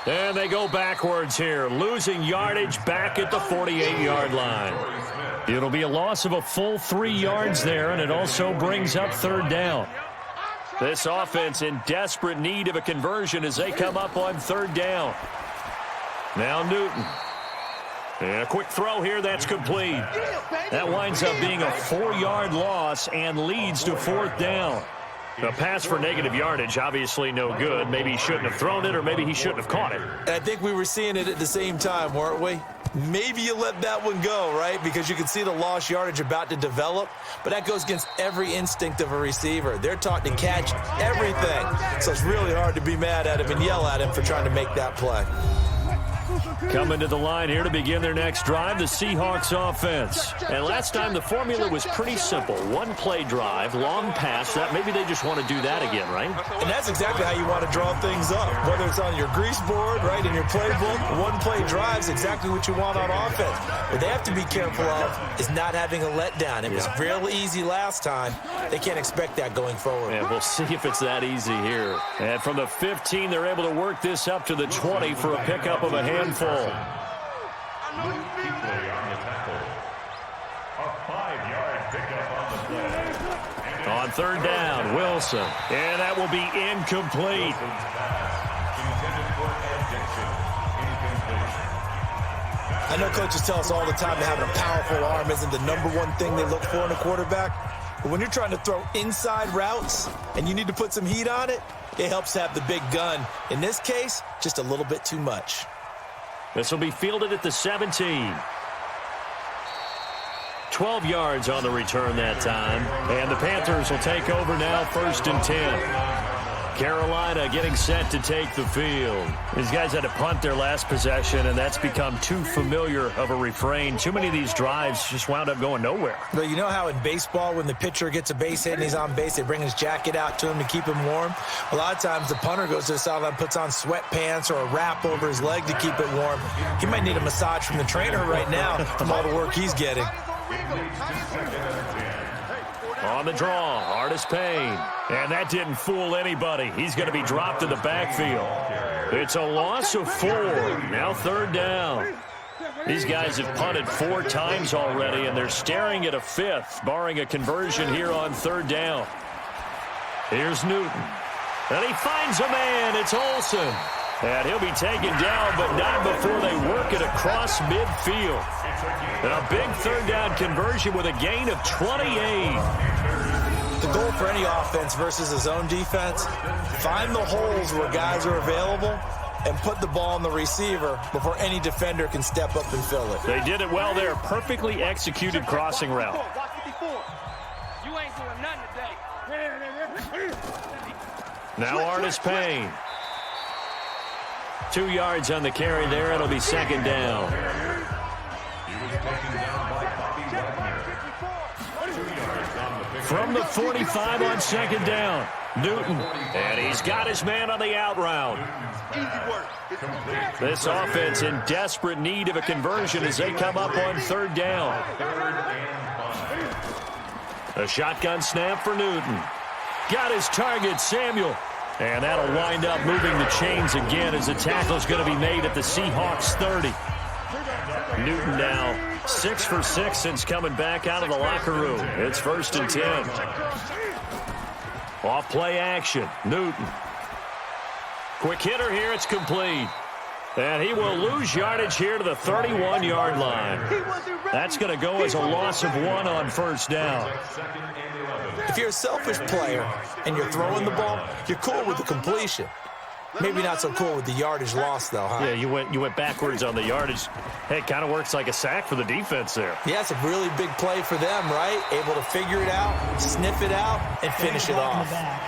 And they go backwards here, losing yardage back at the 48-yard line. It'll be a loss of a full 3 yards there, and it also brings up 3rd down. This offense in desperate need of a conversion as they come up on 3rd down. Now Newton. And a quick throw here, that's complete. That winds up being a 4-yard loss and leads to 4th down. A pass for negative yardage, obviously no good. Maybe he shouldn't have thrown it, or maybe he shouldn't have caught it. I think we were seeing it at the same time, weren't we? Maybe you let that one go, right? Because you can see the lost yardage about to develop, but that goes against every instinct of a receiver. They're taught to catch everything, so it's really hard to be mad at him and yell at him for trying to make that play. Coming to the line here to begin their next drive, the Seahawks offense. And last time the formula was pretty simple. 1-play drive, long pass. That maybe they just want to do that again, right? And that's exactly how you want to draw things up. Whether it's on your grease board, right, in your playbook, 1-play drives exactly what you want on offense. What they have to be careful of is not having a letdown. It was real easy last time. They can't expect that going forward. And we'll see if it's that easy here. And from the 15, they're able to work this up to the 20 for a pickup of a handful. Key play on the tackle. A 5-yard pickup on the play. On 3rd down, Wilson. And that will be incomplete. Intended for Ed Dixon. Incomplete. I know coaches tell us all the time that having a powerful arm isn't the #1 thing they look for in a quarterback. But when you're trying to throw inside routes and you need to put some heat on it, it helps to have the big gun. In this case, just a little bit too much. This will be fielded at the 17. 12 yards on the return that time. And the Panthers will take over now, 1st and 10. Carolina getting set to take the field. These guys had to punt their last possession, and that's become too familiar of a refrain. Too many of these drives just wound up going nowhere. But you know how in baseball, when the pitcher gets a base hit and he's on base, they bring his jacket out to him to keep him warm? A lot of times the punter goes to the sideline, puts on sweatpants or a wrap over his leg to keep it warm. He might need a massage from the trainer right now from all the work he's getting. On the draw, Artis Payne. And that didn't fool anybody. He's going to be dropped in the backfield. It's a loss of 4. Now 3rd down. These guys have punted 4 times already, and they're staring at a 5th, barring a conversion here on 3rd down. Here's Newton. And he finds a man. It's Olsen. And he'll be taken down, but not before they work it across midfield. And a big 3rd down conversion with a gain of 28. The goal for any offense versus his own defense, find the holes where guys are available and put the ball on the receiver before any defender can step up and fill it. They did it well there. Perfectly executed crossing route. You ain't doing nothing today. Now Artis Payne. 2 yards on the carry there. It'll be 2nd down. He was taken down by Bobby Wagner. 2 yards on the pick. From the 45 on 2nd down. Newton. And he's got his man on the out route. This offense in desperate need of a conversion as they come up on 3rd down. 3rd and 5. A shotgun snap for Newton. Got his target, Samuel. And that'll wind up moving the chains again as the tackle's going to be made at the Seahawks 30. Newton now 6 for 6 since coming back out of the locker room. It's 1st and 10. Off play action, Newton. Quick hitter here, it's complete. And he will lose yardage here to the 31-yard line. That's going to go as a loss of 1 on 1st down. If you're a selfish player and you're throwing the ball, you're cool with the completion. Maybe not so cool with the yardage loss, though, huh? Yeah, you went backwards on the yardage. Hey, it kind of works like a sack for the defense there. Yeah, it's a really big play for them, right? Able to figure it out, sniff it out, and finish it off. In the back.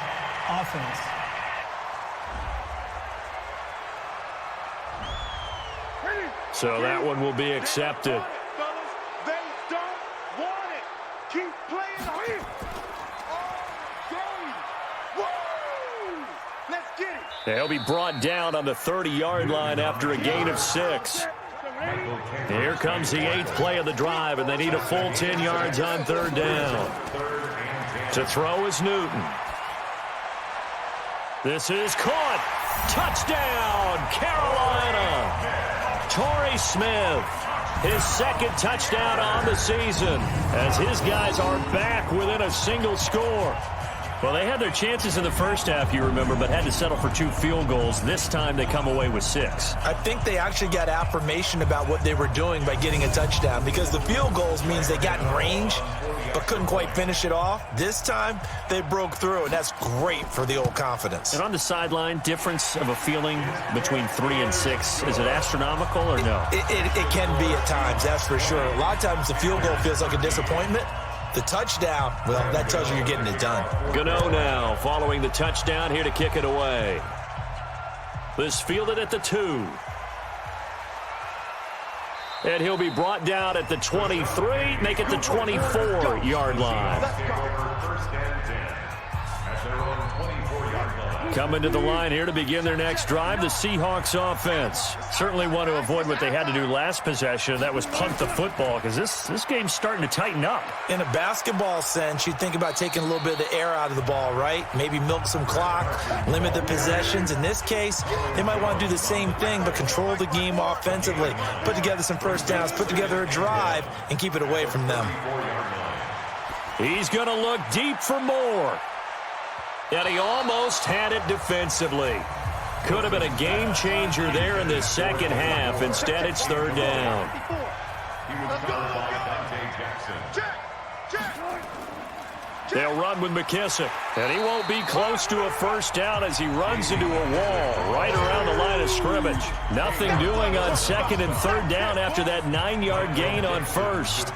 Offense. So that one will be accepted. They don't want it. Keep playing here. Woo! Let's get it. They'll be brought down on the 30-yard line after a gain of 6. Here comes the 8th play of the drive, and they need a full 10 yards on 3rd down. To throw is Newton. This is caught. Touchdown, Carolina. Torrey Smith, his 2nd touchdown on the season as his guys are back within a single score. Well, they had their chances in the first half, you remember, but had to settle for 2 field goals. This time they come away with 6. I think they actually got affirmation about what they were doing by getting a touchdown, because the field goals means they got in range but couldn't quite finish it off. This time they broke through, and that's great for the old confidence. And on the sideline, difference of a feeling between 3 and 6, is it astronomical or no? It can be at times, that's for sure. A lot of times the field goal feels like a disappointment. The touchdown, well, that tells you you're getting it done. Gano now following the touchdown, here to kick it away. This fielded at the 2. And he'll be brought down at the 23, make it the 24-yard line. Coming to the line here to begin their next drive, the Seahawks offense. Certainly want to avoid what they had to do last possession. That was punt the football, because this game's starting to tighten up. In a basketball sense, you think about taking a little bit of the air out of the ball, right? Maybe milk some clock, limit the possessions. In this case, they might want to do the same thing, but control the game offensively. Put together some first downs, put together a drive, and keep it away from them. He's going to look deep for more. And he almost had it defensively. Could have been a game changer there in the second half. Instead, it's third down. They'll run with McKissick. And he won't be close to a first down as he runs into a wall right around the line of scrimmage. Nothing doing on second and third down after that 9-yard gain on first.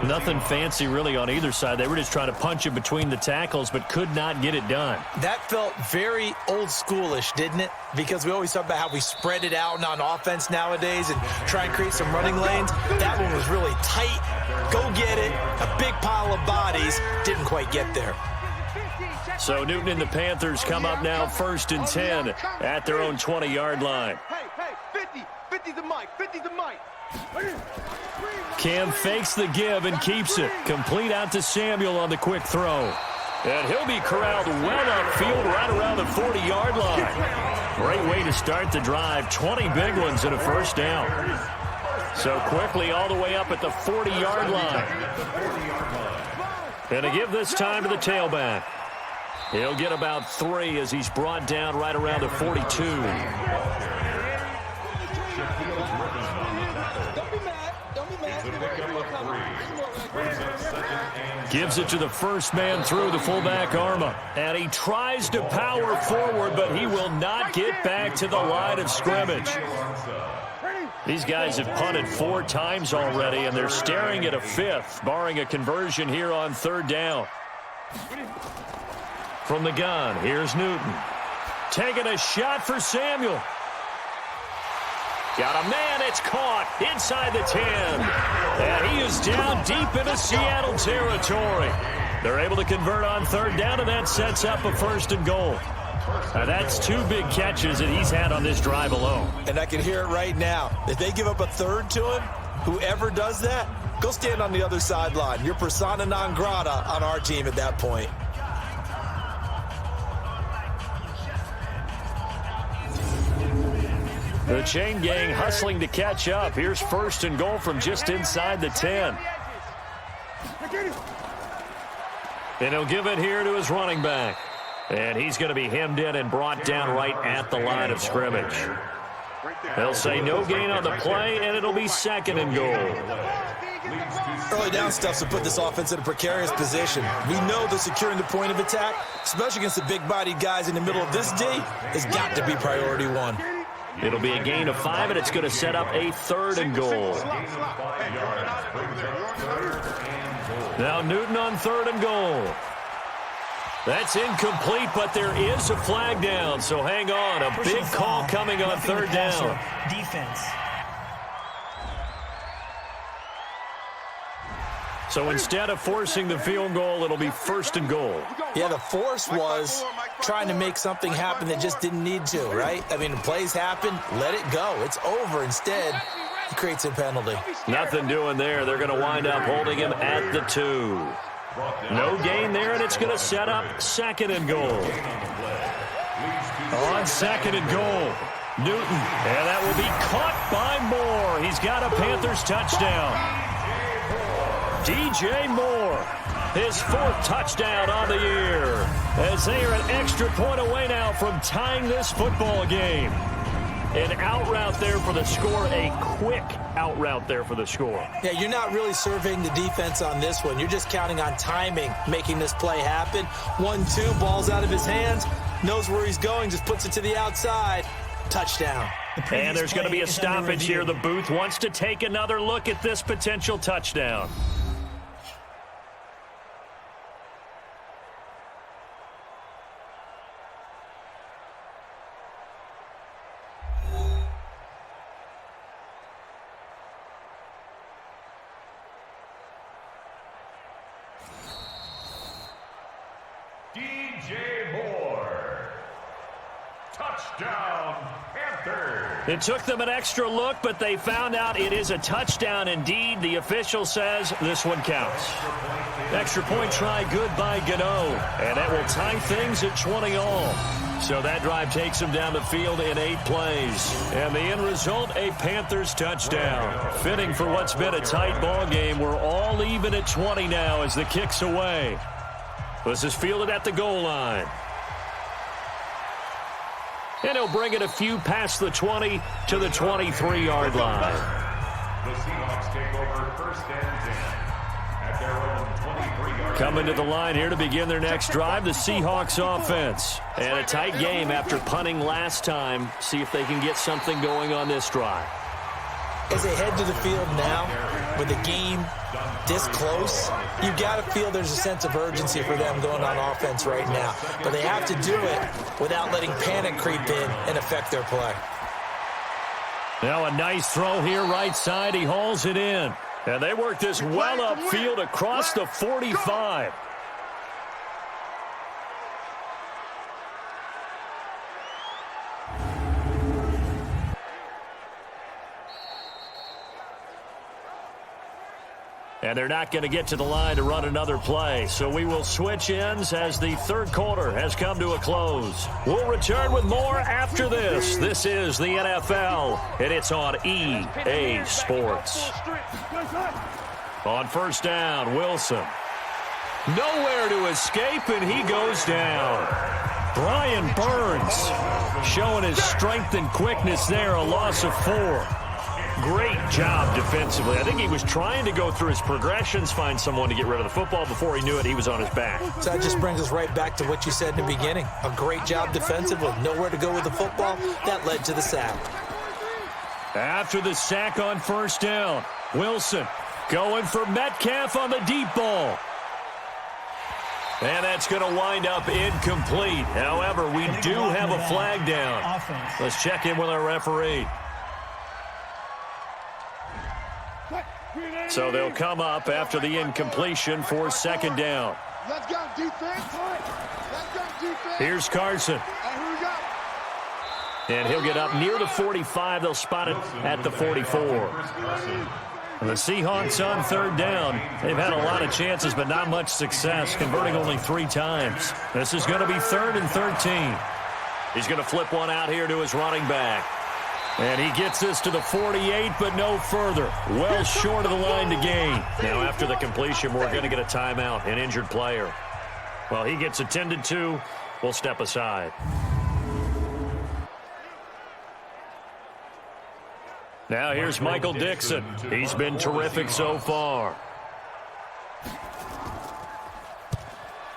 Nothing fancy really on either side. They were just trying to punch it between the tackles but could not get it done. That felt very old schoolish, didn't it? Because we always talk about how we spread it out on offense nowadays and try and create some running lanes. That one was really tight. Go get it. A big pile of bodies. Didn't quite get there. So Newton and the Panthers come up now 1st and 10 at their own 20-yard line. Hey, 50 the mic, 50 the mic. Cam fakes the give and keeps it. Complete out to Samuel on the quick throw. And he'll be corralled well upfield right around the 40-yard line. Great way to start the drive. 20 big ones and a first down. So quickly all the way up at the 40-yard line. And to give this time to the tailback. He'll get about 3 as he's brought down right around the 42. Gives it to the first man through, the fullback Arma. And he tries to power forward, but he will not get back to the line of scrimmage. These guys have punted 4 times already, and they're staring at a 5th, barring a conversion here on third down. From the gun, here's Newton. Taking a shot for Samuel. Got a man, it's caught inside the 10. And he is down deep into Seattle territory. They're able to convert on third down, and that sets up a 1st and goal. Now that's 2 big catches that he's had on this drive alone. And I can hear it right now. If they give up a 3rd to him, whoever does that, go stand on the other sideline. You're persona non grata on our team at that point. The chain gang hustling to catch up. Here's 1st and goal from just inside the 10. And he'll give it here to his running back. And he's going to be hemmed in and brought down right at the line of scrimmage. They'll say no gain on the play, and it'll be 2nd and goal. Early down stuff's to put this offense in a precarious position. We know that securing the point of attack, especially against the big-bodied guys in the middle of this D, has got to be priority 1. It'll be a gain of 5, and it's going to set up a 3rd and goal. Now Newton on 3rd and goal. That's incomplete, but there is a flag down, so hang on. A big call coming on third down. Defense. So instead of forcing the field goal, it'll be 1st and goal. Yeah, the force was trying to make something happen that just didn't need to, right? I mean, plays happen, let it go. It's over. Instead, he creates a penalty. Nothing doing there. They're going to wind up holding him at the 2. No gain there, and it's going to set up 2nd and goal. On 2nd and goal, Newton, and that will be caught by Moore. He's got a Panthers touchdown. DJ Moore his 4th touchdown on the year, as they are an extra point away now from tying this football game. An out route there for the score, a quick out route there for the score. Yeah, you're not really surveying the defense on this one. You're just counting on timing, making this play happen. 1-2, ball's out of his hands, knows where he's going, just puts it to the outside. Touchdown. And there's going to be a stoppage here. The booth wants to take another look at this potential touchdown. It took them an extra look, but they found out it is a touchdown indeed. The official says this one counts. Extra point try, good by Gano. And that will tie things at 20 all. So that drive takes them down the field in 8 plays. And the end result, a Panthers touchdown. Fitting for what's been a tight ball game. We're all even at 20 now as the kick's away. This is fielded at the goal line. And he'll bring it a few past the 20 to the 23-yard line. The Seahawks take over 1st and 10 at their own 23-yard line. Coming to the line here to begin their next drive, the Seahawks offense. And a tight game after punting last time. See if they can get something going on this drive. As they head to the field now, with the game this close, you got to feel there's a sense of urgency for them going on offense right now. But they have to do it without letting panic creep in and affect their play. Now a nice throw here right side. He hauls it in. And they work this well upfield across the 45. And they're not going to get to the line to run another play. So we will switch ends as the 3rd quarter has come to a close. We'll return with more after this. This is the NFL, and it's on EA Sports. On 1st down, Wilson. Nowhere to escape, and he goes down. Brian Burns showing his strength and quickness there, a loss of 4. Great job defensively. I think he was trying to go through his progressions, find someone to get rid of the football. Before he knew it, he was on his back. So that just brings us right back to what you said in the beginning. A great job defensively. Nowhere to go with the football. That led to the sack. After the sack on 1st down, Wilson going for Metcalf on the deep ball. And that's going to wind up incomplete. However, we do have a flag down. Let's check in with our referee. So they'll come up after the incompletion for 2nd down. Let's go, defense. Let's go, defense. Here's Carson. Here we go. And he'll get up near the 45. They'll spot it at the 44. And the Seahawks on 3rd down. They've had a lot of chances, but not much success, converting only 3 times. This is going to be 3rd and 13. He's going to flip one out here to his running back. And he gets this to the 48, but no further. Well short of the line to gain. Now, after the completion, we're going to get a timeout, an injured player. Well, he gets attended to. We'll step aside. Now, here's Michael Dixon. He's been terrific so far.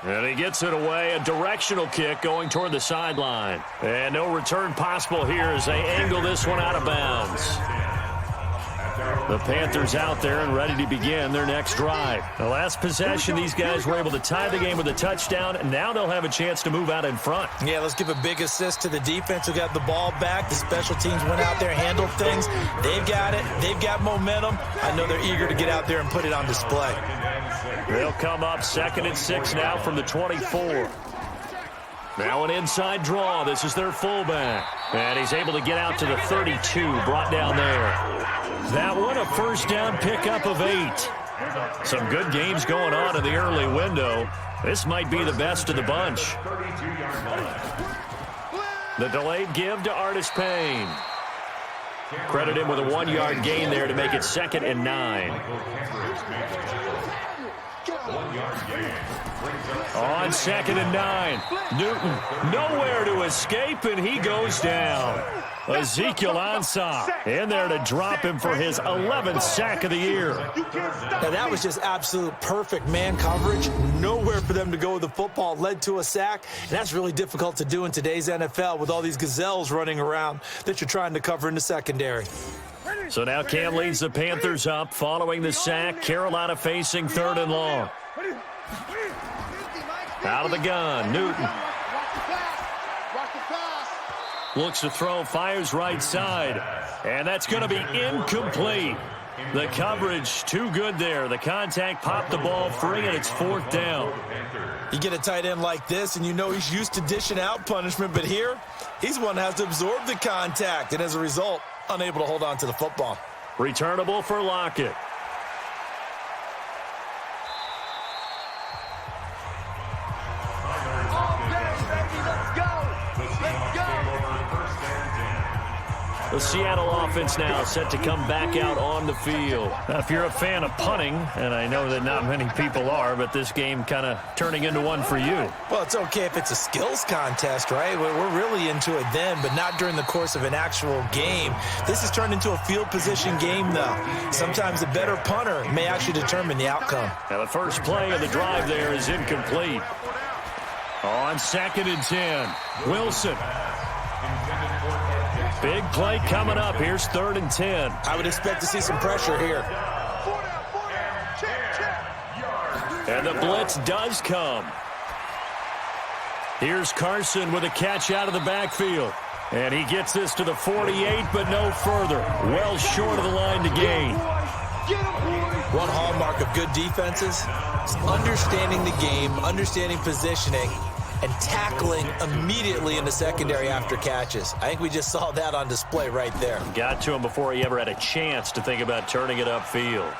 And he gets it away, a directional kick going toward the sideline. And no return possible here as they angle this one out of bounds. The Panthers out there and ready to begin their next drive. The last possession, these guys were able to tie the game with a touchdown, and now they'll have a chance to move out in front. Yeah, let's give a big assist to the defense who got the ball back. The special teams went out there, handled things. They've got it. They've got momentum. I know they're eager to get out there and put it on display. They'll come up 2nd and 6 now from the 24. Now an inside draw. This is their fullback. And he's able to get out to the 32, brought down there. That one a 1st down pickup of 8. Some good games going on in the early window. This might be the best of the bunch. The delayed give to Artis Payne. Credit him with a 1-yard gain there to make it 2nd and 9. 1-yard gain. On 2nd and 9. Newton nowhere to escape, and he goes down. Ezekiel Ansah in there to drop him for his 11th sack of the year. Now, that was just absolute perfect man coverage. Nowhere for them to go with the football. Led to a sack, and that's really difficult to do in today's NFL with all these gazelles running around that you're trying to cover in the secondary. So now Cam leads the Panthers up following the sack. Carolina facing 3rd and long. Out of the gun, Newton. Looks to throw, fires right side. And that's going to be incomplete. The coverage too good there. The contact popped the ball free, and it's 4th down. You get a tight end like this, and you know he's used to dishing out punishment, but here, he's one that has to absorb the contact, and as a result, unable to hold on to the football. Returnable for Lockett. The Seattle offense now set to come back out on the field. Now, if you're a fan of punting, and I know that not many people are, but this game kind of turning into one for you. Well, it's okay if it's a skills contest, right? We're really into it then, but not during the course of an actual game. This has turned into a field position game, though. Sometimes the better punter may actually determine the outcome. Now, the first play of the drive there is incomplete. On 2nd and 10, Wilson. Big play coming up. Here's 3rd and 10. I would expect to see some pressure here. And the blitz does come. Here's Carson with a catch out of the backfield. And he gets this to the 48, but no further. Well short of the line to gain. One hallmark of good defenses is understanding the game, understanding positioning, and tackling immediately in the secondary after catches. I think we just saw that on display right there. Got to him before he ever had a chance to think about turning it upfield.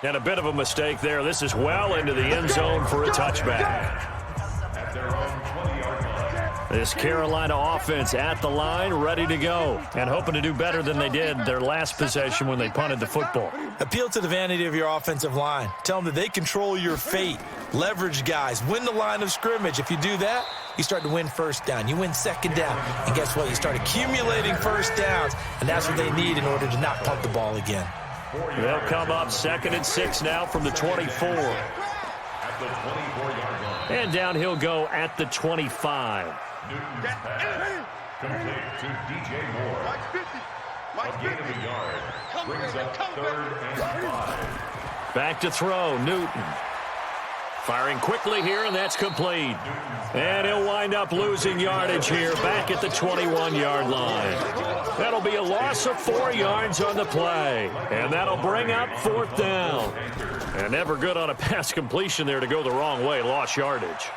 And a bit of a mistake there. This is well into the end zone for a touchback. At their own 20-yard line. This Carolina offense at the line, ready to go, and hoping to do better than they did their last possession when they punted the football. Appeal to the vanity of your offensive line. Tell them that they control your fate. Leverage guys. Win the line of scrimmage. If you do that, you start to win first down. You win second down. And guess what? You start accumulating first downs, and that's what they need in order to not punt the ball again. They'll come up 2nd and 6 now from the 24. At the 24-yard line. And down he'll go at the 25. Newton's pass. Complete to DJ Moore. A gain of a yard. Brings up 3rd and 5. Back to throw, Newton. Firing quickly here, and that's complete. And he'll wind up losing yardage here back at the 21-yard line. That'll be a loss of 4 yards on the play. And that'll bring up 4th down. And never good on a pass completion there to go the wrong way. Lost yardage.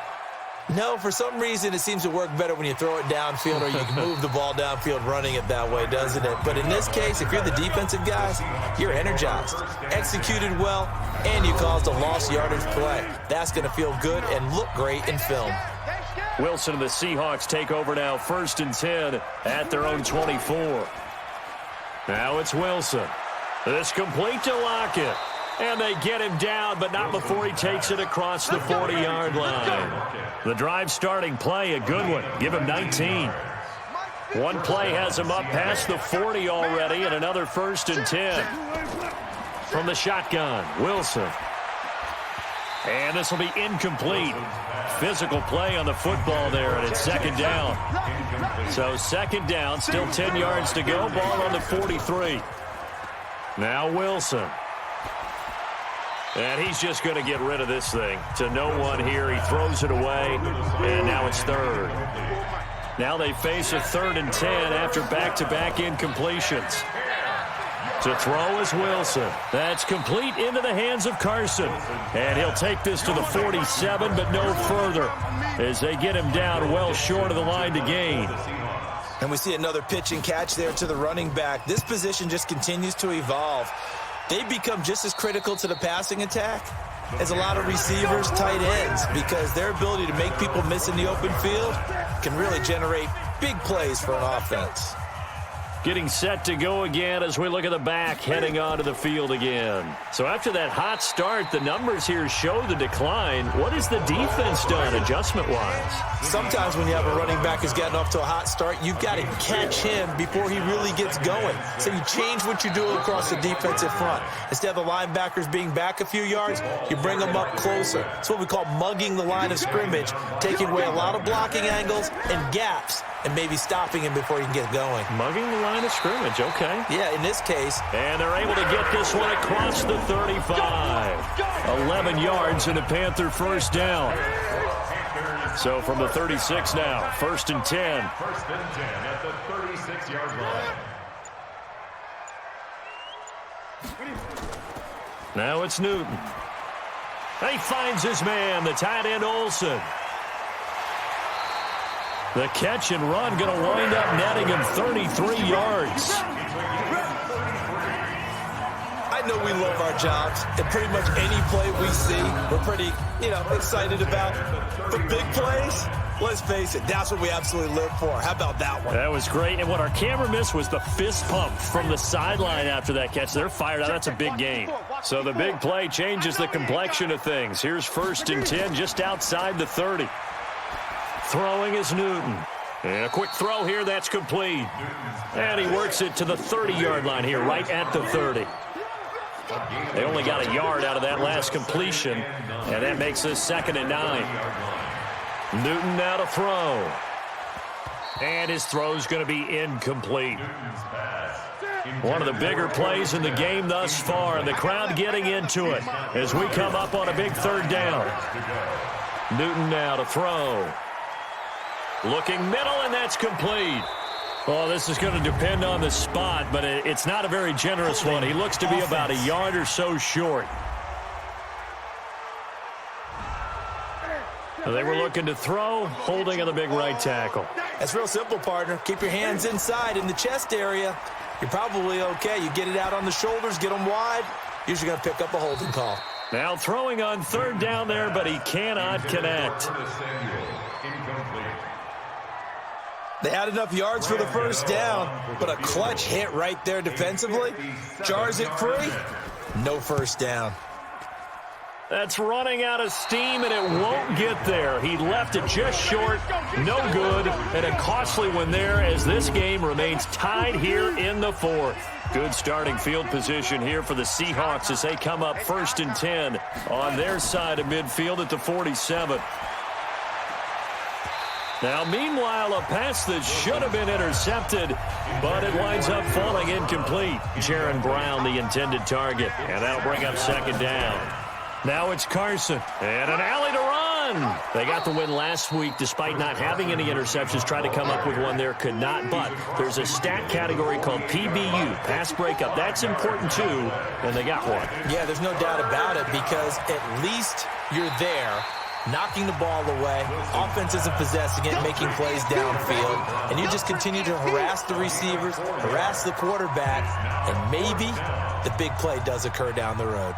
No, for some reason it seems to work better when you throw it downfield or you can move the ball downfield running it that way, doesn't it? But in this case, if you're the defensive guys, you're energized, executed well, and you caused a lost yardage play. That's going to feel good and look great in film. Wilson and the Seahawks take over now, 1st and 10 at their own 24. Now it's Wilson. This complete to Lockett. And they get him down, but not before he takes it across the 40-yard line. The drive starting play, a good one. Give him 19. One play has him up past the 40 already, and another 1st and 10. From the shotgun, Wilson. And this will be incomplete. Physical play on the football there, and it's 2nd down. So 2nd down, still 10 yards to go. Ball on the 43. Now Wilson. And he's just going to get rid of this thing. To no one here. He throws it away, and now it's 3rd. Now they face a 3rd and 10 after back-to-back incompletions. To throw is Wilson. That's complete into the hands of Carson. And he'll take this to the 47, but no further, as they get him down well short of the line to gain. And we see another pitch and catch there to the running back. This position just continues to evolve. They become just as critical to the passing attack as a lot of receivers, tight ends, because their ability to make people miss in the open field can really generate big plays for an offense. getting set to go again as we look at the back heading onto the field again. So after that hot start, the numbers here show the decline. What has the defense done adjustment-wise? Sometimes when you have a running back who's getting off to a hot start, you've got to catch him before he really gets going. So you change what you're doing across the defensive front. Instead of the linebackers being back a few yards, you bring them up closer. It's what we call mugging the line of scrimmage, taking away a lot of blocking angles and gaps, and maybe stopping him before he can get going. Mugging the line of scrimmage, okay. Yeah, in this case. And they're able to get this one across the 35. 11 yards and a Panther first down. So from the 36 now, 1st and 10. 1st and 10 at the 36-yard line. Now it's Newton. He finds his man, the tight end Olsen. The catch and run going to wind up netting him 33 yards. I know we love our jobs, and pretty much any play we see, we're pretty, excited about. But big plays, let's face it, that's what we absolutely live for. How about that one? That was great, and what our camera missed was the fist pump from the sideline after that catch. They're fired out. That's a big gain. So the big play changes the complexion of things. Here's 1st and 10 just outside the 30. Throwing is Newton. And a quick throw here, that's complete. And he works it to the 30-yard line here, right at the 30. They only got a yard out of that last completion, and that makes this 2nd and 9. Newton now to throw. And his throw's going to be incomplete. One of the bigger plays in the game thus far, and the crowd getting into it as we come up on a big 3rd down. Newton now to throw. Looking middle, and that's complete. Well, this is going to depend on the spot, but it's not a very generous one. He looks to be about a yard or so short. They were looking to throw, holding on the big right tackle. That's real simple, partner. Keep your hands inside in the chest area. You're probably okay. You get it out on the shoulders, get them wide. Usually going to pick up a holding call. Now throwing on 3rd down there, but he cannot connect. They had enough yards for the 1st down, but a clutch hit right there defensively. Jars it free. No 1st down. That's running out of steam, and it won't get there. He left it just short, no good, and a costly one there as this game remains tied here in the 4th. Good starting field position here for the Seahawks as they come up 1st and 10 on their side of midfield at the 47. Now, meanwhile, a pass that should have been intercepted, but it winds up falling incomplete. Jaron Brown, the intended target, and that'll bring up 2nd down. Now it's Carson, and an alley to run. They got the win last week despite not having any interceptions. Tried to come up with one there, could not, but there's a stat category called PBU, pass breakup. That's important, too, and they got one. Yeah, there's no doubt about it because at least you're there, knocking the ball away, offense isn't possessing it, making plays downfield, and you just continue to harass the receivers, harass the quarterback, and maybe the big play does occur down the road.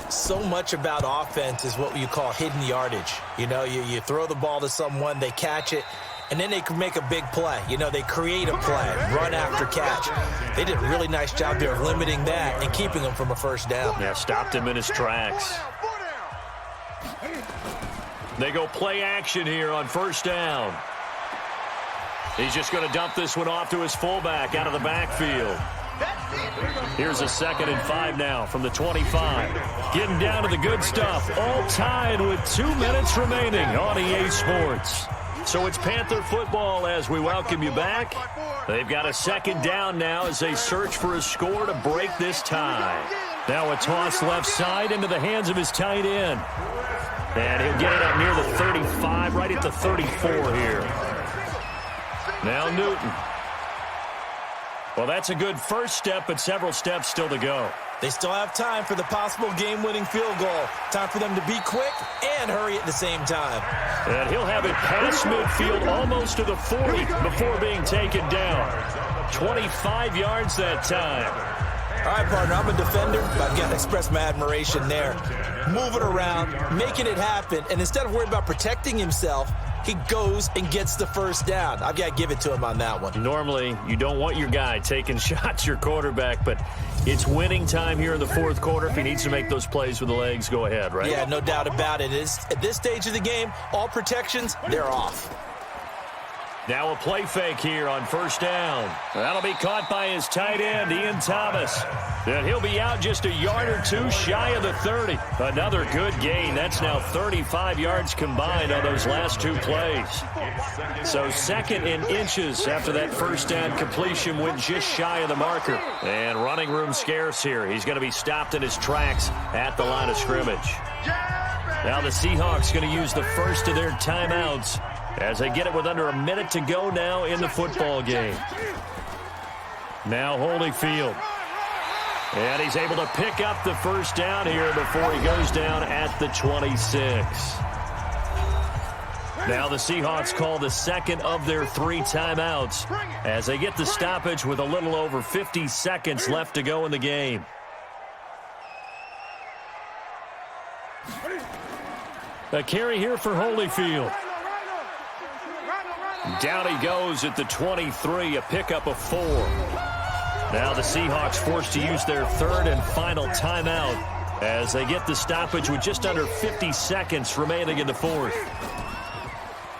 So much about offense is what you call hidden yardage. You throw the ball to someone, they catch it, and then they can make a big play. They create a play, run after catch. They did a really nice job there of limiting that and keeping them from a 1st down. Yeah, stopped him in his tracks. They go play action here on 1st down. He's just going to dump this one off to his fullback out of the backfield. Here's a 2nd and 5 now from the 25. Getting down to the good stuff. All tied with 2 minutes remaining on EA Sports. So it's Panther football as we welcome you back. They've got a 2nd down now as they search for a score to break this tie. Now a toss left side into the hands of his tight end. And he'll get it up near the 35, right at the 34 here. Now Newton. Well, that's a good first step, but several steps still to go. They still have time for the possible game-winning field goal. Time for them to be quick and hurry at the same time. And he'll have it past midfield almost to the 40 before being taken down. 25 yards that time. All right, partner, I'm a defender, but I've got to express my admiration there. Moving around, making it happen, and instead of worrying about protecting himself, he goes and gets the first down. I've got to give it to him on that one. Normally, you don't want your guy taking shots, your quarterback, but it's winning time here in the fourth quarter. If he needs to make those plays with the legs, go ahead, right? Yeah, no doubt about it. At this stage of the game, all protections, they're off. Now a play fake here on first down. That'll be caught by his tight end, Ian Thomas. And he'll be out just a yard or two shy of the 30. Another good gain. That's now 35 yards combined on those last two plays. So second in inches after that first down completion went just shy of the marker. And running room scarce here. He's going to be stopped in his tracks at the line of scrimmage. Now the Seahawks going to use the first of their timeouts as they get it with under a minute to go now in the football game. Now Holyfield. And he's able to pick up the first down here before he goes down at the 26. Now the Seahawks call the second of their 3 timeouts as they get the stoppage with a little over 50 seconds left to go in the game. A carry here for Holyfield. Down he goes at the 23, a pickup of 4. Now the Seahawks forced to use their third and final timeout as they get the stoppage with just under 50 seconds remaining in the fourth.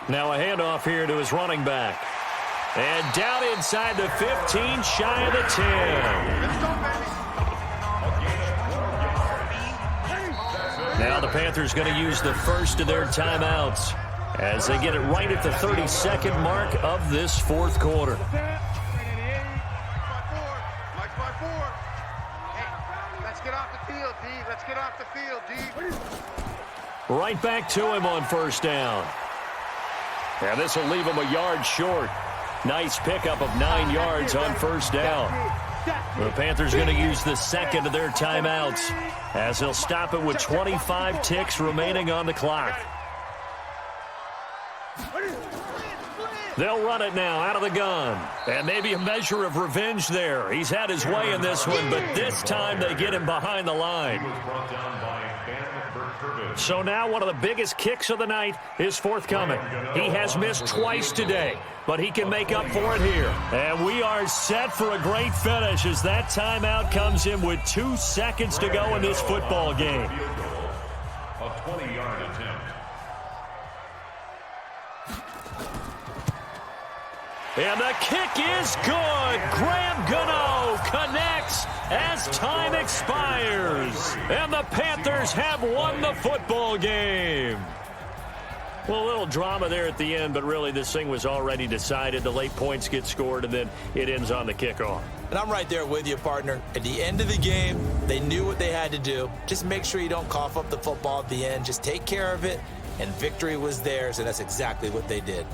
Now a handoff here to his running back. And down inside the 15, shy of the 10. Now the Panthers going to use the first of their timeouts as they get it right at the 32nd mark of this fourth quarter. Let's get off the field, D. Let's get off the field, D. Right back to him on first down. And this will leave him a yard short. Nice pickup of 9 yards on first down. The Panthers going to use the second of their timeouts as they'll stop it with 25 ticks remaining on the clock. They'll run it now out of the gun. And maybe a measure of revenge there. He's had his way in this one, but this time they get him behind the line. So now one of the biggest kicks of the night is forthcoming. He has missed twice today, but he can make up for it here. And we are set for a great finish as that timeout comes in with 2 seconds to go in this football game. A 20-yard attempt. And the kick is good. Graham Gano connects as time expires. And the Panthers have won the football game. Well, a little drama there at the end, but really this thing was already decided. The late points get scored, and then it ends on the kickoff. And I'm right there with you, partner. At the end of the game, they knew what they had to do. Just make sure you don't cough up the football at the end. Just take care of it, and victory was theirs, and that's exactly what they did.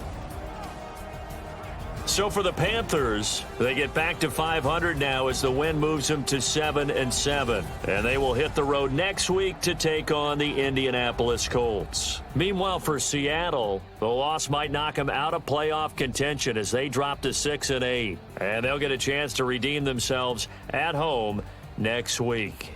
So for the Panthers, they get back to 500 now as the win moves them to 7-7. And they will hit the road next week to take on the Indianapolis Colts. Meanwhile, for Seattle, the loss might knock them out of playoff contention as they drop to 6-8. And they'll get a chance to redeem themselves at home next week.